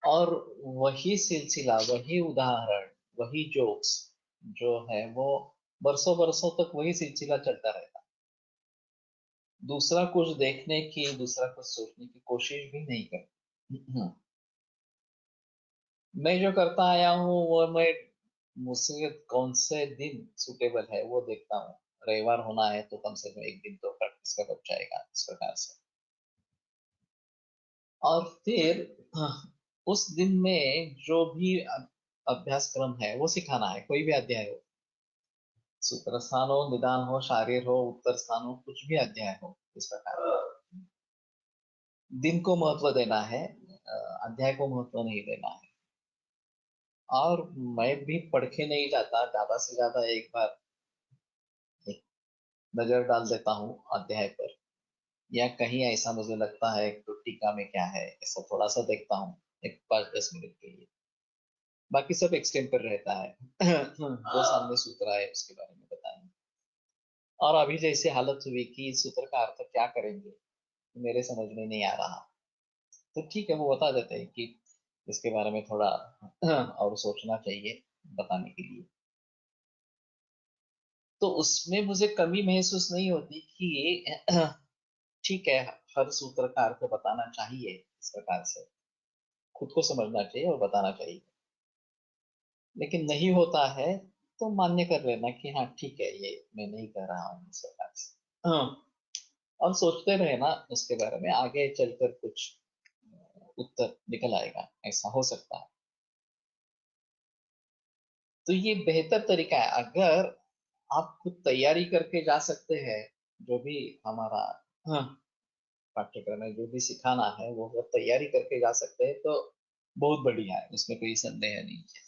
और वही सिलसिला, वही उदाहरण, वही जोक्स जो है, वो बरसों बरसों तक वही सिलसिला चलता रहता। दूसरा कुछ देखने की, दूसरा कुछ सोचने की कोशिश भी नहीं करती। मैं जो करता आया हूँ वो मैं, मुझसे कौन से दिन सुटेबल है वो देखता हूँ। रविवार होना है तो कम से कम एक दिन तो प्रैक्टिस का बच जाएगा, इस प्रकार से। और फिर उस दिन में जो भी अभ्यासक्रम है वो सिखाना है, कोई भी अध्याय हो, सूत्र स्थान हो, निदान हो, शारीर हो, उत्तर स्थान हो, कुछ भी अध्याय हो, इस प्रकार दिन को महत्व देना है, अध्याय को महत्व नहीं देना है। और मैं भी पढ़ के नहीं जाता, ज्यादा से ज्यादा एक बार एक नजर डाल देता हूँ अध्याय पर, या कहीं ऐसा मुझे लगता है तो टीका में क्या है, ऐसा थोड़ा सा देखता हूँ, एक 5-10 मिनट के लिए। बाकी सब एक्सटेंड पर रहता है। वो सामने सूत्र है उसके बारे में बताएंगे। और अभी जैसे हालत हुई कि इस सूत्र का अर्थ क्या करेंगे, मेरे समझ में नहीं आ रहा, तो ठीक है, वो बता देते हैं कि इसके बारे में थोड़ा और सोचना चाहिए बताने के लिए। तो उसमें मुझे कमी महसूस नहीं होती कि ठीक है, हर सूत्र का अर्थ बताना चाहिए, इस प्रकार से खुद को समझना चाहिए और बताना चाहिए। लेकिन नहीं होता है तो मान्य कर लेना कि हाँ ठीक है, ये मैं नहीं कर रहा हूँ, इस प्रकार से। और सोचते रहे ना उसके बारे में, आगे चलकर कुछ उत्तर निकल आएगा, ऐसा हो सकता है। तो ये बेहतर तरीका है। अगर आप खुद तैयारी करके जा सकते हैं, जो भी हमारा हाँ, पाठ्यक्रम है, जो भी सिखाना है वो अगर तैयारी करके जा सकते हैं तो बहुत बढ़िया है, उसमें कोई संदेह नहीं है।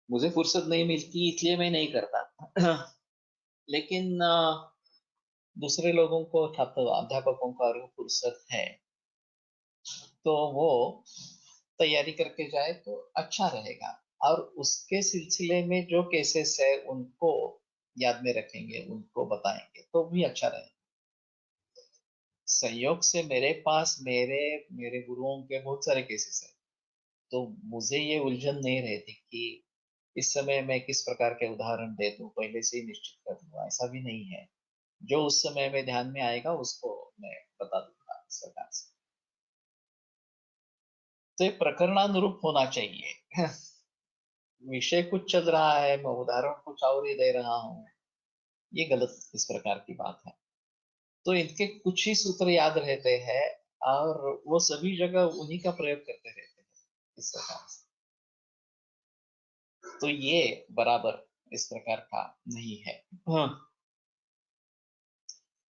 मुझे फुर्सत नहीं मिलती इसलिए मैं नहीं करता। लेकिन दूसरे लोगों को, छात्र अध्यापकों को अगर फुर्सत है तो वो तैयारी करके जाए तो अच्छा रहेगा। और उसके सिलसिले में जो केसेस है उनको याद में रखेंगे, उनको बताएंगे तो भी अच्छा रहेगा। संयोग से मेरे पास मेरे मेरे गुरुओं के बहुत सारे केसेस है, तो मुझे ये उलझन नहीं रहती कि इस समय मैं किस प्रकार के उदाहरण दे दूं, पहले से ही निश्चित कर दूं, ऐसा भी नहीं है। जो उस समय में ध्यान में आएगा उसको मैं बता दूंगा, इस प्रकार से। तो ये प्रकरणानुरूप होना चाहिए। विषय कुछ चल रहा है, मैं उदाहरण कुछ और ही दे रहा हूँ, ये गलत इस प्रकार की बात है। तो इनके कुछ ही सूत्र याद रहते हैं और वो सभी जगह उन्हीं का प्रयोग करते रहते हैं, इस प्रकार से। तो ये बराबर इस प्रकार का नहीं है। हाँ।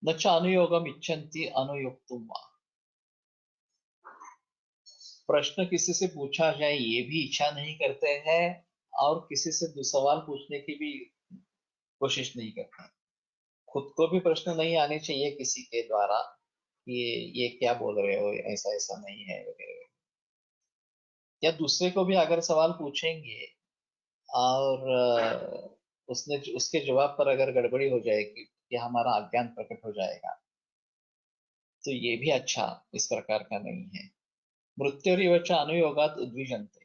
न च अनुयोगम इच्छन्ति अनुयोक्तुम वा। प्रश्न किसी से पूछा जाए ये भी इच्छा नहीं करते हैं, और किसी से सवाल पूछने की भी कोशिश नहीं करते। खुद को भी प्रश्न नहीं आने चाहिए किसी के द्वारा कि ये क्या बोल रहे हो, ऐसा ऐसा नहीं है वगैरह। या दूसरे को भी अगर सवाल पूछेंगे और उसने उसके जवाब पर अगर गड़बड़ी हो जाएगी कि हमारा अज्ञान प्रकट हो जाएगा, तो ये भी अच्छा इस प्रकार का नहीं है। मृत्युरिव च अनुयोगात उद्विजन्ते।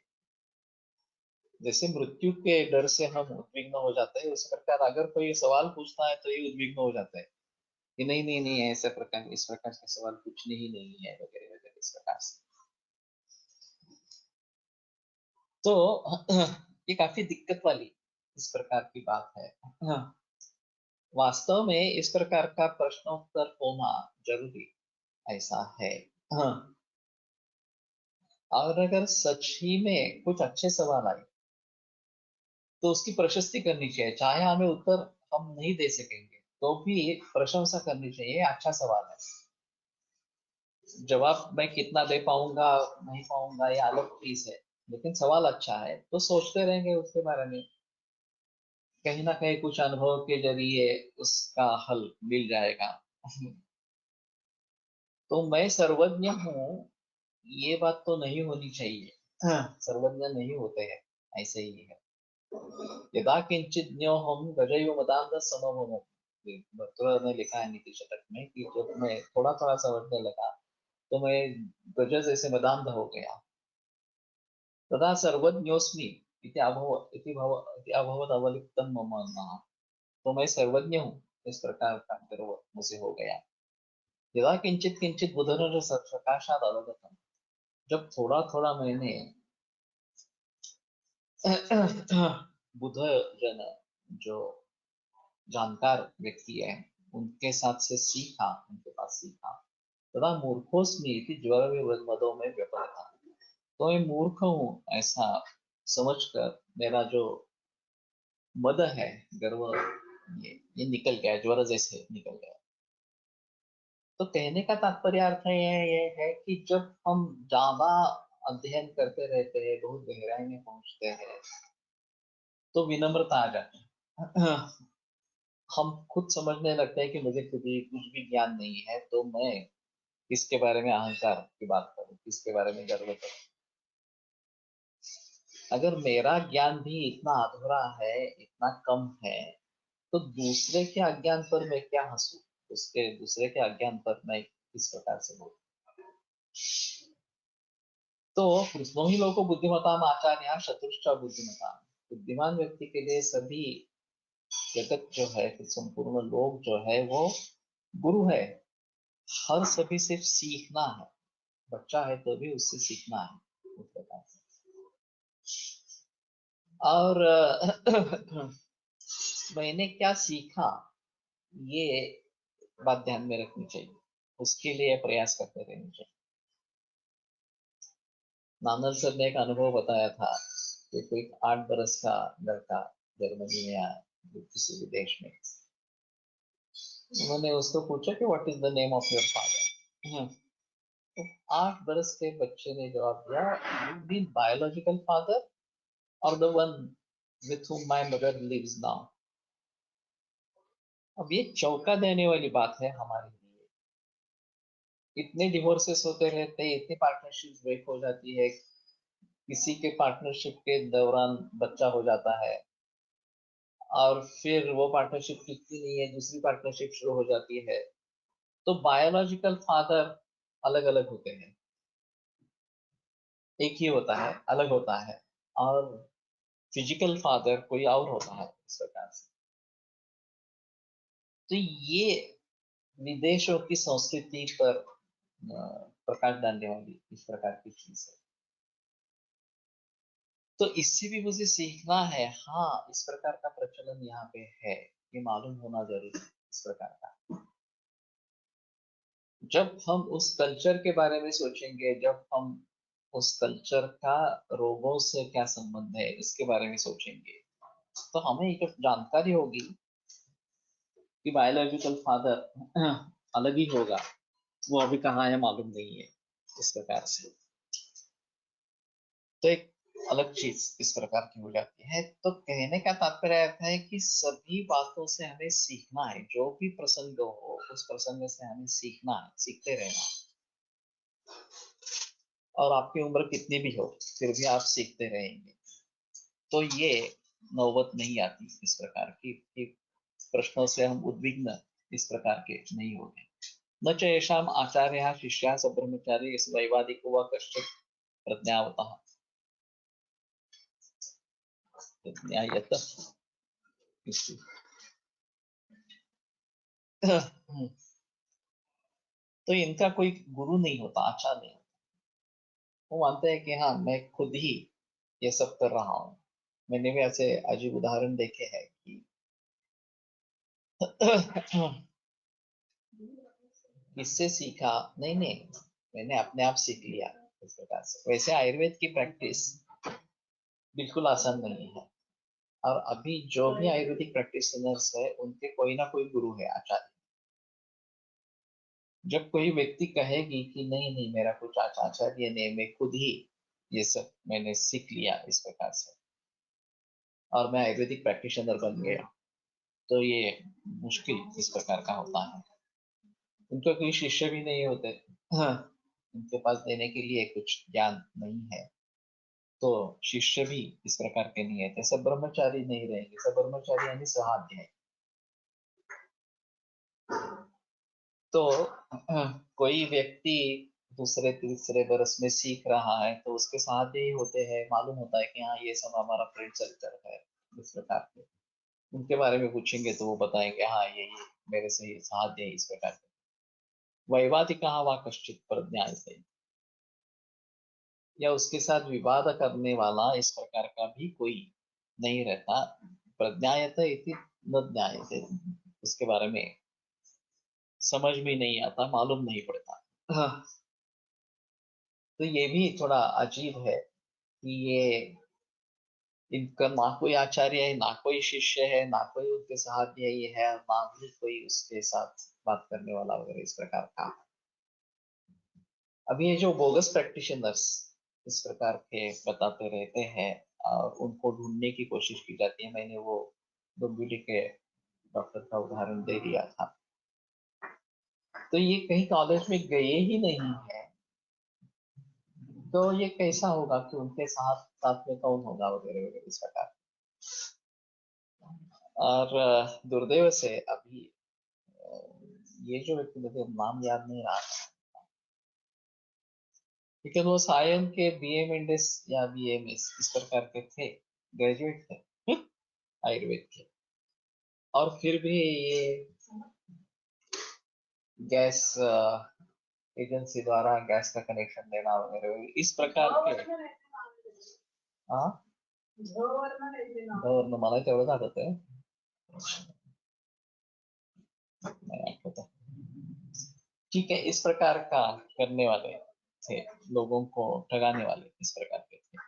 जैसे मृत्यु के डर से हम उद्विग्न हो जाते हैं, उस प्रकार अगर कोई सवाल पूछता है तो ये उद्विग्न हो जाता है। कि नहीं नहीं नहीं, ऐसे प्रकार इस प्रकार के सवाल पूछने ही नहीं है वगैरह वगैरह इस प्रकार से। तो ये काफी दिक्कत वाली इस प्रकार की बात है। वास्तव में इस प्रकार का प्रश्नोत्तर होना जरूरी ऐसा है। और अगर सच ही में कुछ अच्छे सवाल आए तो उसकी प्रशस्ति करनी चाहिए, चाहे हमें उत्तर हम नहीं दे सकेंगे तो भी प्रशंसा करनी चाहिए, अच्छा सवाल है। जवाब मैं कितना दे पाऊंगा नहीं पाऊंगा ये अलग चीज है, लेकिन सवाल अच्छा है तो सोचते रहेंगे उसके बारे में, कहीं ना कहीं कुछ अनुभव के जरिए उसका हल मिल जाएगा। तो मैं सर्वज्ञ हूँ ये बात तो नहीं होनी चाहिए। सर्वज्ञ नहीं होते हैं, ऐसे ही है। यदा किंचित ज्ञोहम गजयो मदांध समभवम, भर्तृहरि ने लिखा है नीति शतक में कि जब मैं थोड़ा थोड़ा समझने लगा तो मैं गज जैसे मदांध हो गया। तदा सर्वज्ञोस्मि इति अभवत अवलिप्तम मम मनः। तो मैं सर्वज्ञ हूँ इस प्रकार का गर्व मुझे हो गया। यदा किंचित किंचित बुधन सकाशात अवगतम, जब थोड़ा थोड़ा मैंने बुध जन जो जानकार व्यक्ति है उनके साथ से सीखा, उनके पास सीखा। तथा मूर्खोस्मि इति ज्वर मदों में व्यपरता, तो मैं मूर्ख हूँ ऐसा समझकर मेरा जो मद है, गर्व, ये निकल गया, ज्वर जैसे निकल गया। तो कहने का तात्पर्य अर्थ ये है कि जब हम ज्यादा अध्ययन करते रहते हैं, बहुत गहराई में पहुंचते हैं, तो विनम्रता आ जाती है। हम खुद समझने लगते हैं कि मुझे खुद ही कुछ भी ज्ञान नहीं है, तो मैं किसके बारे में अहंकार की बात करूं, किसके बारे में गर्व करूं। अगर मेरा ज्ञान भी इतना अधूरा है, इतना कम है, तो दूसरे के अज्ञान पर मैं क्या हंसू, उसके दूसरे के अज्ञान पर मैं किस प्रकार से बोलूं। तो कृष्णो ही लोगों बुद्धिमता आचार्य शत्रुश्च बुद्धिमता, बुद्धिमान व्यक्ति के लिए सभी जगत जो है, संपूर्ण लोग जो है वो गुरु है। हर सभी से सीखना है, बच्चा है तो भी उससे सीखना है उस प्रकार से। और मैंने क्या सीखा ये बात ध्यान में रखनी चाहिए, उसके लिए प्रयास करते रहना चाहिए। नानल सर ने एक अनुभव बताया था कि कोई 8 बरस का लड़का जर्मनी में आया, किसी विदेश में, उन्होंने उसको पूछा कि what is the name of your father. तो 8 बरस के बच्चे ने जवाब दिया, यू मीन बायोलॉजिकल फादर और the one with whom my mother lives now। अब ये चौंका देने वाली बात है हमारे लिए। इतने डिवोर्सेस होते रहते हैं, इतनी पार्टनरशिप ब्रेक हो जाती है, किसी के पार्टनरशिप के दौरान बच्चा हो जाता है और फिर वो पार्टनरशिप टिकती नहीं है, दूसरी पार्टनरशिप शुरू हो जाती है। तो बायोलॉजिकल फादर अलग अलग होते हैं, एक ही होता है, अलग होता है, और फिजिकल फादर कोई और होता है इस प्रकार से। तो ये विदेशों की संस्कृति पर प्रकाश डालने वाली इस प्रकार की चीज है। तो इससे भी मुझे सीखना है, हाँ इस प्रकार का प्रचलन यहाँ पे है, ये मालूम होना जरूरी है इस प्रकार का। जब हम उस कल्चर के बारे में सोचेंगे, जब हम उस कल्चर का रोगों से क्या संबंध है इसके बारे में सोचेंगे, तो हमें एक जानकारी होगी कि बायोलॉजिकल फादर अलग ही होगा, वो अभी कहाँ है मालूम नहीं है इस प्रकार से। तो एक अलग चीज इस प्रकार की हो जाती है। तो कहने का तात्पर्य आता है कि सभी बातों से हमें सीखना है, जो भी प्रसंग हो उस प्रसंग से हमें सीखना है, सीखते रहना है। और आपकी उम्र कितनी भी हो फिर भी आप सीखते रहेंगे, तो ये नौबत नहीं आती इस प्रकार की कि प्रश्नों से हम उद्विग्न इस प्रकार के नहीं होंगे। न च येषाम् आचार्यः शिष्याः स ब्रह्मचारी वैवादिको वा कश्चित् प्रज्ञावतः प्रज्ञायतः इति। तो इनका कोई गुरु नहीं होता, आचार्य नहीं होता। वो मानते हैं कि हाँ मैं खुद ही ये सब कर रहा हूँ। मैंने भी ऐसे अजीब उदाहरण देखे हैं कि किससे सीखा, नहीं नहीं, मैंने अपने आप सीख लिया इस प्रकार से। वैसे आयुर्वेद की प्रैक्टिस बिल्कुल आसान नहीं है। और अभी जो भी आयुर्वेदिक प्रैक्टिशनर्स है उनके कोई ना कोई गुरु है, आचार्य। जब कोई व्यक्ति कहेगी कि नहीं नहीं मेरा कुछ आचार्य नहीं, मैं खुद ही ये सब मैंने सीख लिया इस प्रकार से और मैं आयुर्वेदिक प्रैक्टिशनर बन गया, तो ये मुश्किल इस प्रकार का होता है। उनके कोई शिष्य भी नहीं होते, हाँ, उनके पास देने के लिए कुछ ज्ञान नहीं है, तो शिष्य भी इस प्रकार के नहीं है। सब ब्रह्मचारी नहीं रहेंगे, सब ब्रह्मचारी यानी स्वाध्याय। तो कोई व्यक्ति दूसरे तीसरे बरस में सीख रहा है तो उसके साथ ही होते हैं, मालूम होता है कि हाँ ये सब हमारा फ्रेंड सर्कल है इस प्रकार के। उनके बारे में पूछेंगे तो वो बताएंगे हाँ ये मेरे से ही साथ है इस प्रकार के। वैवादिकः वा कश्चित् प्रज्ञायते, या उसके साथ विवाद करने वाला इस प्रकार का भी कोई नहीं रहता। प्रज्ञायते इति न ज्ञायते, उसके बारे में समझ भी नहीं आता, मालूम नहीं पड़ता। हाँ, तो ये भी थोड़ा अजीब है कि ये इनका ना कोई आचार्य है, ना कोई शिष्य है, ना कोई उनके साथ ये है, ना ही कोई उसके साथ बात करने वाला वगैरह इस प्रकार का। अभी ये जो बोगस प्रैक्टिशनर्स इस प्रकार के बताते रहते हैं और उनको ढूंढने की कोशिश की जाती है। मैंने वो डोंबिवली के डॉक्टर का उदाहरण दे दिया था। तो ये कहीं कॉलेज में गए ही नहीं है, तो ये कैसा होगा कि उनके साथ साथ में कौन होगा वगैरह वगैरह इस प्रकार। और दुर्दैव से अभी ये जो व्यक्ति, मुझे नाम याद नहीं रहा, लेकिन वो सायन के BA-Mendes या BA-MS इस प्रकार के थे, ग्रेजुएट थे आयुर्वेद के। और फिर भी ये गैस एजेंसी द्वारा गैस का कनेक्शन देना वगैरह इस प्रकार के। हाँ, गव्हर्नर मला तेवढंच आठवतंय, नहीं आठवत। ठीक है, इस प्रकार का करने वाले थे, लोगों को ठगाने वाले इस प्रकार के थे।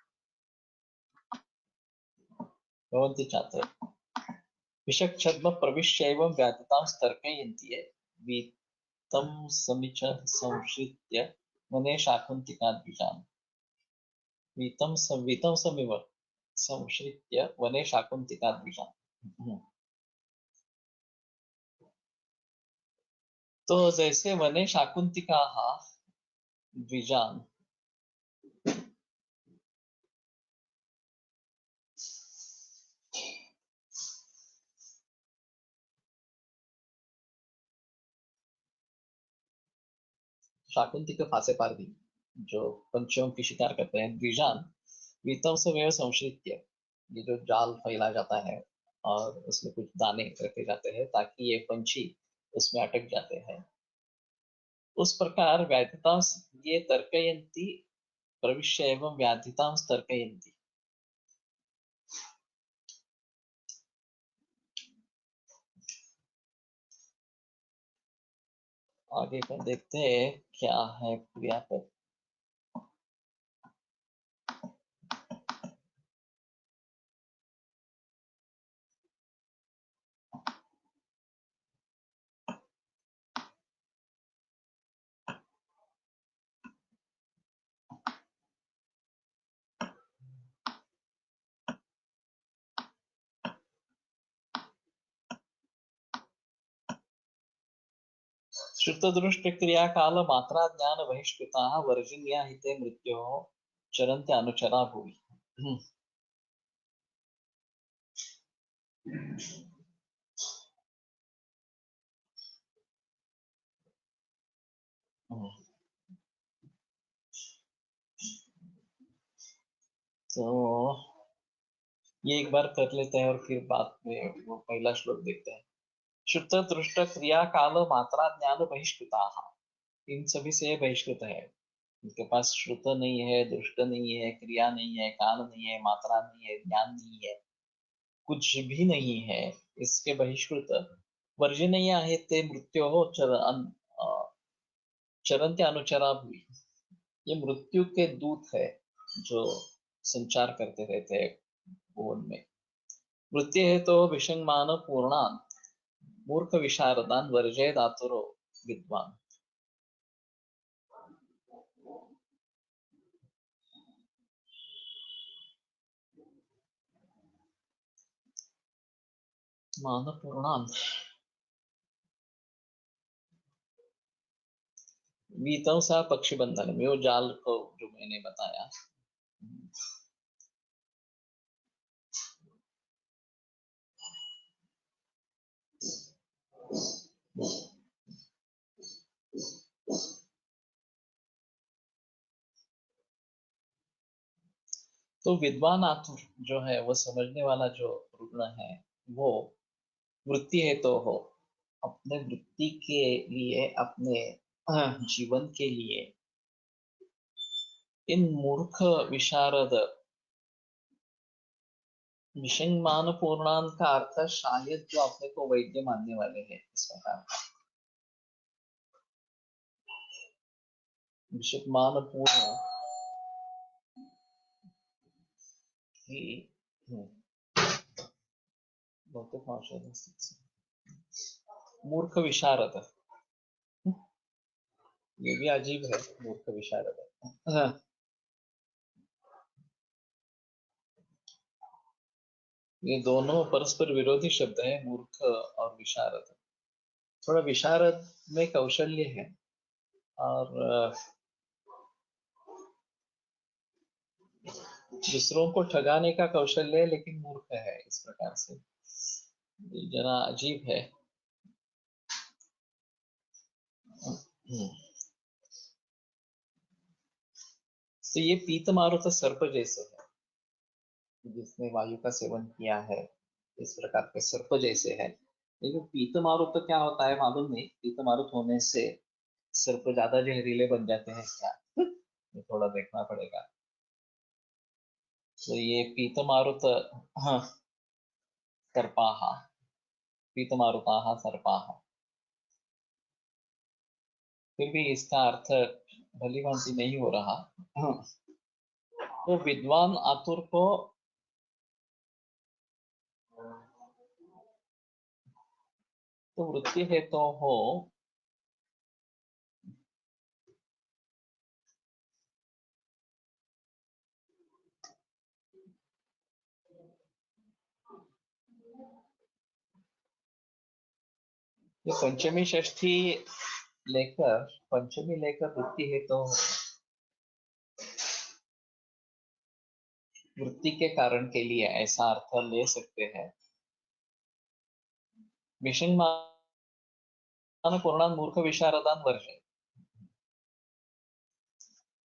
भवन्ति छात्र विषक छद्म प्रविश्यैवं व्याधितां तर्कयन्ति वीतं समिच संश्रित्य वने शाकुन्तिकाद्विजान्। वीतं समिव संश्रित्य वने शाकुन्तिकाद्विजान्। तो जैसे वने शाकुंतिकाः द्विजान्, शाकुंतिक फांसे पार दी, जो पंछियों की शिकार करते हैं, द्विजान वीतम से वे संश्रित्य, ये जो जाल फैला जाता है और उसमें कुछ दाने रखे जाते हैं ताकि ये पंछी उसमें अटक जाते हैं, उस प्रकार व्याधिता ये तर्कयन्ति प्रविश्य एवं व्याधिता तर्कयन्ति। आगे का देखते हैं क्या है क्रियापद। श्रुतदृष्ट क्रिया काल मात्रा ज्ञान बहिष्कृता वर्जिन्या हिते मृत्यो चरन्ते अनुचरा भूमि। तो ये एक बार कर लेते हैं और फिर बाद में वो पहला श्लोक देखते हैं। शुद्ध दृष्ट क्रिया काल मात्रा ज्ञान बहिष्कृता, इन सभी से बहिष्कृत है। इनके पास श्रुत नहीं है, दृष्ट नहीं है, क्रिया नहीं है, काल नहीं है, मात्रा नहीं है, ज्ञान नहीं है, कुछ भी नहीं है। इसके बहिष्कृत वर्जनीय आहे ते मृत्यो चरंत्य अनुचरा हुई। ये मृत्यु के दूत है जो संचार करते रहते हैं भुवन में। मृत्यु है तो विषंगमान पूर्णान मूर्ख विशारदान वर्जय दातुरो विद्वान। मान पूर्णान वीतम सा पक्षी बंधन में, वो जाल को जो मैंने बताया। तो विद्वान आतुर जो है, वो समझने वाला जो रुग्ण है, वो वृत्ति है तो हो, अपने वृत्ति के लिए, अपने जीवन के लिए इन मूर्ख विशारद विषयमान पूर्णान का अर्थ शायद जो अपने को वैद्य मानने वाले हैं, इस प्रकार विषयमान पूर्ण ही बहुतेक मूर्ख विशारद, ये भी अजीब है, मूर्ख विशारद। हाँ, ये दोनों परस्पर विरोधी शब्द हैं, मूर्ख और विशारद। थोड़ा विशारद में कौशल्य है और दूसरों को ठगाने का कौशल्य है, लेकिन मूर्ख है, इस प्रकार से ये जरा अजीब है। तो ये पीत मारुत सर्प जैसे है, जिसने वायु का सेवन किया है, इस प्रकार के सर्प जैसे है। लेकिन पीत मारुत क्या होता है मालूम नहीं, पीत मारुत होने से सर्प ज्यादा जहरीले बन जाते हैं क्या? ये थोड़ा देखना पड़ेगा। तो ये पीत मारुत, हाँ, सर्पाहा, पीत मारुताहा सर्पाहा, फिर भी इसका अर्थ भली भांति नहीं हो रहा। तो विद्वान आतुर को तो वृत्ति है तो हो, ये पंचमी षष्ठी लेकर, पंचमी लेकर वृत्ति है तो वृत्ति के कारण के लिए ऐसा अर्थ ले सकते हैं। विषण मान पूर्णान मूर्ख विशारदान वर्ष,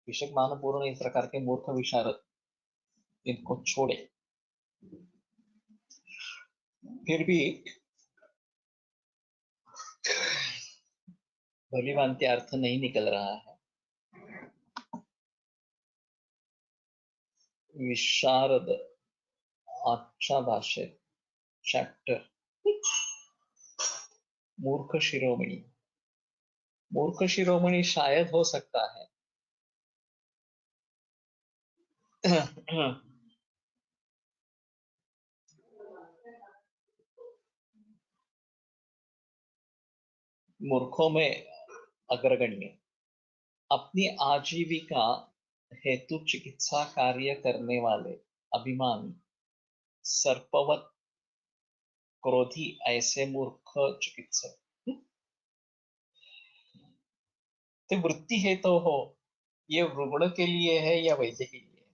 विषक मान पूर्ण इस प्रकार के मूर्ख विशारद, इनको छोड़े। फिर भी भली भांति अर्थ नहीं निकल रहा है। विशारद, अच्छा भाष्य, चैप्टर मूर्ख शिरोमणि, मूर्ख शिरोमणि शायद हो सकता है। मूर्खों में अग्रगण्य, अपनी आजीविका हेतु चिकित्सा कार्य करने वाले अभिमानी, सर्पवत क्रोधी ऐसे मूर्ख चिकित्सक। तो वृत्ति है तो हो, ये रुग्ण के लिए है या वैद्य के लिए है?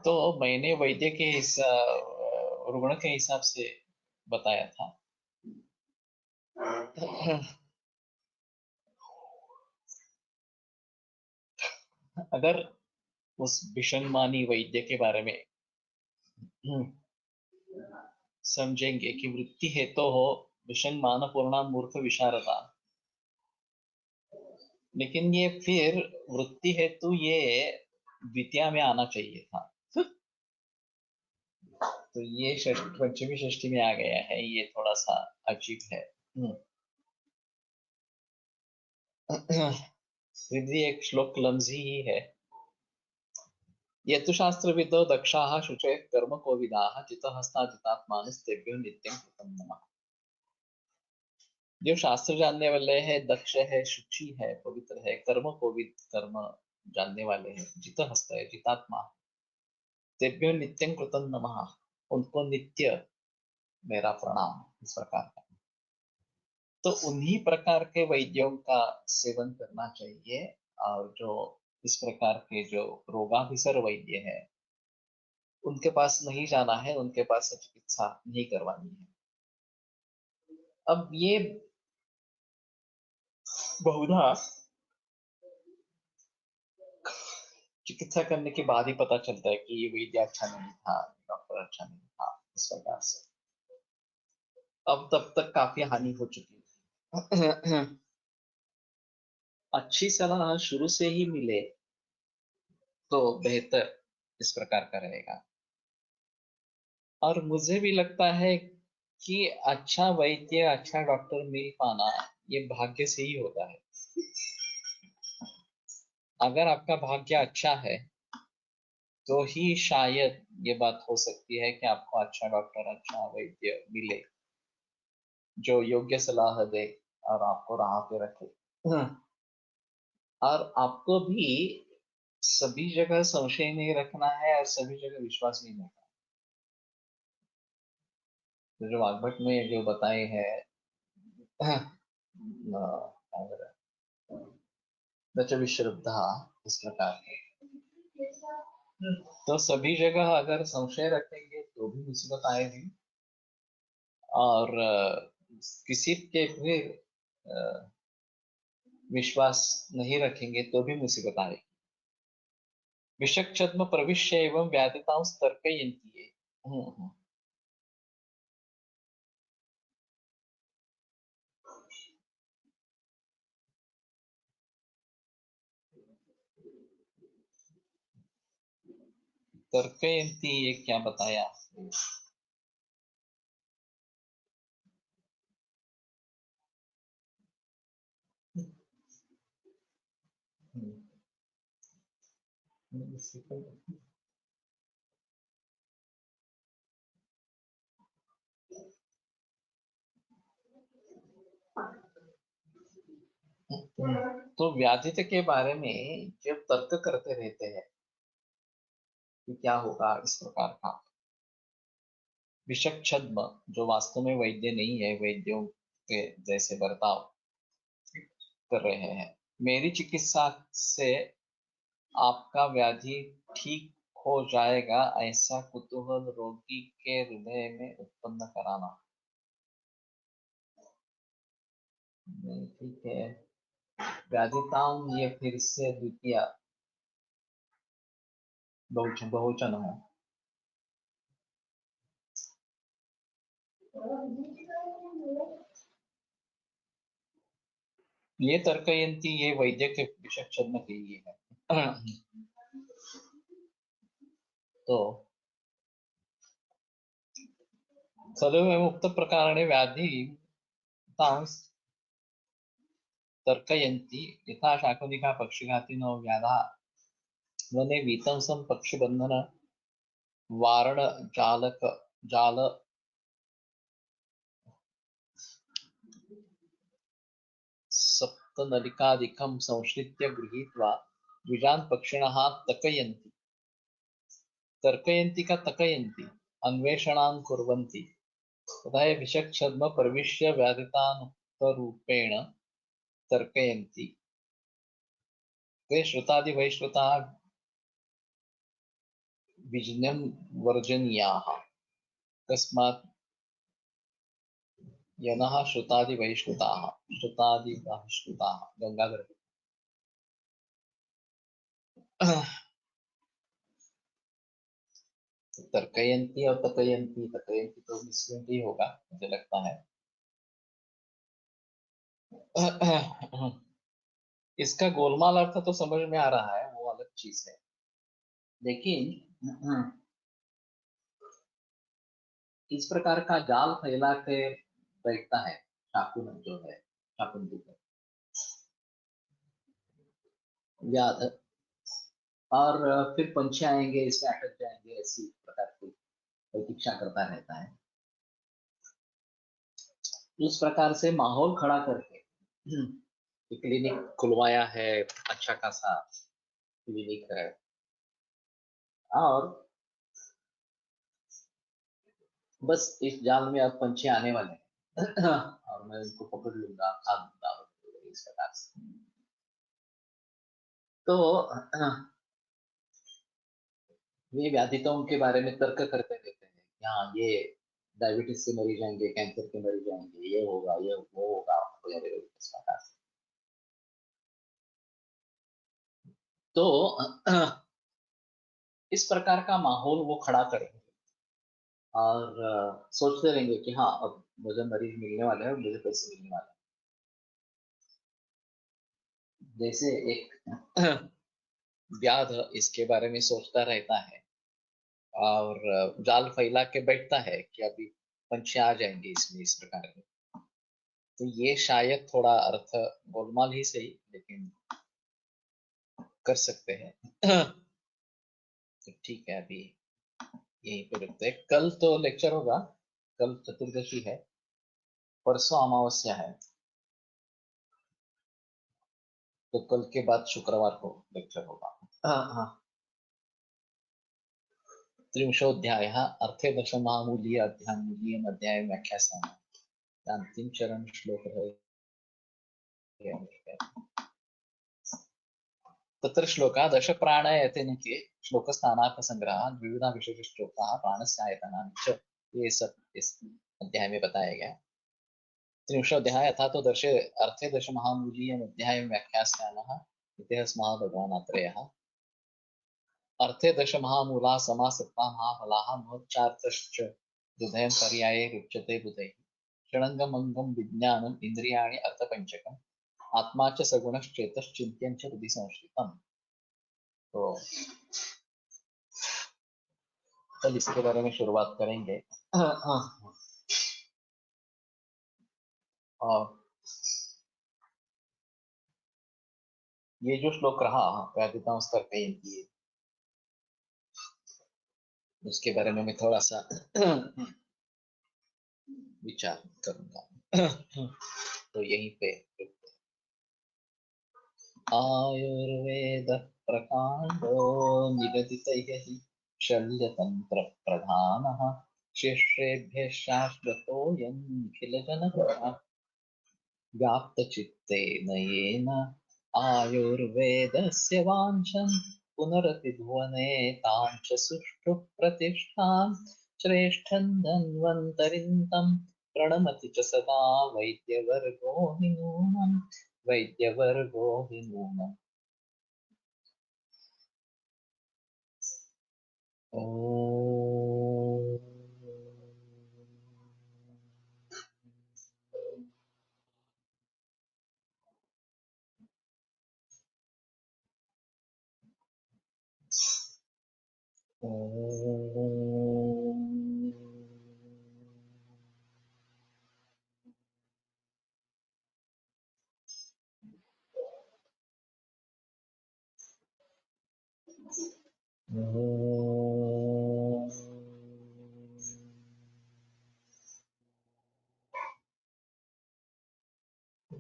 तो मैंने वैद्य के रुग्ण के हिसाब से बताया था। अगर उस विषणमानी वैद्य के बारे में समझेंगे कि वृत्ति है तो हो, विषम मान पूर्णा मूर्ख विशारदा। लेकिन ये फिर वृत्ति हेतु ये द्वितीया में आना चाहिए था, तो ये पंचमी षष्ठी में आ गया है, ये थोड़ा सा अजीब है। फिर भी एक श्लोक लम्जी ही है। ये तो शास्त्र विदो दक्षाः शुचय कर्म कोविदाः जितहस्ता जितात्मानस्तेभ्यो नित्यं कृतं नमः। जो शास्त्र जानने वाले हैं, दक्ष है, शुचि है, पवित्र है, कर्म कोविद, कर्म जानने वाले हैं, जितहस्त है, जितात्मा, तेभ्यो नित्यं कृतं नमः, उनको नित्य मेरा प्रणाम, इस प्रकार का। तो उन्हीं प्रकार के वैद्यों का सेवन करना चाहिए, और जो इस प्रकार के जो रोगाभिसर वैद्य है उनके पास नहीं जाना है, उनके पास चिकित्सा नहीं करवानी है। अब ये बहुधा चिकित्सा करने के बाद ही पता चलता है कि ये वैद्य अच्छा नहीं था, डॉक्टर अच्छा नहीं था, इस प्रकार से। अब तब तक काफी हानि हो चुकी है। अच्छी सलाह शुरू से ही मिले तो बेहतर इस प्रकार का रहेगा। और मुझे भी लगता है कि अच्छा वैद्य, अच्छा डॉक्टर मिल पाना ये भाग्य से ही होता है। अगर आपका भाग्य अच्छा है तो ही शायद ये बात हो सकती है कि आपको अच्छा डॉक्टर, अच्छा वैद्य मिले जो योग्य सलाह दे और आपको राह पे रखे। और आपको भी सभी जगह संशय नहीं रखना है और सभी जगह विश्वास नहीं रखना। तो जो वाग्भट में जो बताए हैं न च विश्रद्धा, इस प्रकार के, तो सभी जगह अगर संशय रखेंगे तो भी मुसीबत आएगी, और किसी के फिर विश्वास नहीं रखेंगे तो भी मुसीबत आएगी। विषक छद्म प्रविश्य एवं व्याधितां तर्कयन्ति ये। तर्कयन्ति ये क्या बताया? तो व्याधित के बारे में जब तर्क करते रहते हैं कि क्या होगा, इस प्रकार का विषक छद्म जो वास्तव में वैद्य नहीं है, वैद्यों के जैसे बर्ताव कर रहे हैं, मेरी चिकित्सा से आपका व्याधि ठीक हो जाएगा, ऐसा कुतूहल रोगी के हृदय में उत्पन्न कराना। ठीक है, व्याधिताम ये फिर से द्वितीय बहुवचन बहुवचन है। ये तर्कयंती ये वैद्य के विषक छद्म के लिए है। तो सदैव मुक्त प्रकारणे व्याधि तर्कयन्ति यथा शाकुनिका पक्षिघातिनो व्याधा वने वीतंसं पक्षिबंधन वारण जाल सप्तनलिकादिकं संश्लित्य गृहीत्वा द्विजान् पक्षिणः तर्कयन्ति। तर्कयन्ति का तर्कयन्ति, अन्वेषणान् कुर्वन्ति। तथा विषक छद्म प्रविश्य व्याधितानुक्तरूपेण तर्कयन्ति। ते श्रुतादि वैश्रुताः विजनं वर्जनीयाः। तस्मात् यनः श्रुतादि वैश्रुताः श्रुतादि बहिष्कृताः। गंगाधर। तर्कयन्ति और तर्कयन्ति, तर्कयन्ति तो मिसप्रिंट ही होगा मुझे लगता है। इसका गोलमाल अर्थ तो समझ में आ रहा है, वो अलग चीज है। लेकिन इस प्रकार का जाल फैला के बैठता है शाकुन, जो है शाकुंतल, याद है। और फिर पंछी आएंगे, इसमें अटक जाएंगे, ऐसी प्रकार की प्रतीक्षा करता रहता है। इस प्रकार से माहौल खड़ा करके क्लिनिक खुलवाया है, अच्छा खासा क्लिनिक है। और बस इस जाल में अब पंछी आने वाले हैं और मैं उनको पकड़ लूंगा, खा लूंगा, इस प्रकार से। तो ये व्याधिताओं के बारे में तर्क करते रहते हैं कि हाँ, ये डायबिटीज से मरी जाएंगे, कैंसर के मरी जाएंगे, ये होगा, ये वो होगा, वगैरह वगैरह इस प्रकार से। तो इस प्रकार का माहौल वो खड़ा करेंगे और सोचते रहेंगे कि हाँ, अब मुझे मरीज मिलने वाले हैं और मुझे पैसे मिलने वाले हैं। जैसे एक व्याध इसके बारे में सोचता रहता है और जाल फैला के बैठता है कि अभी पंछी आ जाएंगे इसमें, इस प्रकार के। तो ये शायद थोड़ा अर्थ गोलमाल ही सही, लेकिन कर सकते हैं। तो ठीक है, अभी यहीं पे रुकते हैं। कल तो लेक्चर होगा, कल चतुर्दशी है, परसों अमावस्या है, तो कल के बाद शुक्रवार को लेक्चर होगा। हाँ हाँ। त्रिंशोऽध्यायः अर्थे दशमामूल्य अध्यामूल्यम् अध्याय व्याख्यासः। अंतिम चरण श्लोक है। तत्र श्लोका दश प्राणायतनिके श्लोकस्थानार्थ संग्रह विविधा विशेष श्लोका प्राणस्य आयतनानि च, ये सब इस अध्याय में बताया गया। त्रिंशोऽध्याय अथा तो दर्शे अर्थे दश महामूल्यम् अध्याय व्याख्यास्यामः इति स्मः भगवान् अत्रयः। अर्थे दश महामूला समासत्ता महाफलाः मोक्षार्थश्च बुधयं पर्याये रुच्यते बुधैः। षडङ्गमङ्गं विज्ञानम् इन्द्रियाणि अर्थपञ्चकम् आत्मा च सगुणश्चेतश्चिन्त्यं च हृदि संश्रितम्। तो कल इसके बारे में शुरुआत करेंगे। और ये जो श्लोक रहा व्याधिताओं स्तर पे इनकी, उसके बारे में मैं थोड़ा सा विचार करूंगा। तो यहीं पे आयुर्वेद प्रकांडो निगदितैः हि शल्यतंत्र प्रधानः शिष्येभ्यः शाश्वतोऽयं निखिलजनः व्याप्तचित्तेन येन आयुर्वेदस्य वाञ्छन् पुनरपि तां च सुष्ठुः प्रतिष्ठां श्रेष्ठं धन्वन्तरिं तं प्रणमति च सदा वैद्यवर्गो हि नूनम्, वैद्यवर्गो हि नूनम्। ॐ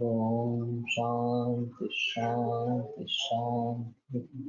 ओम शांति शांति शांति।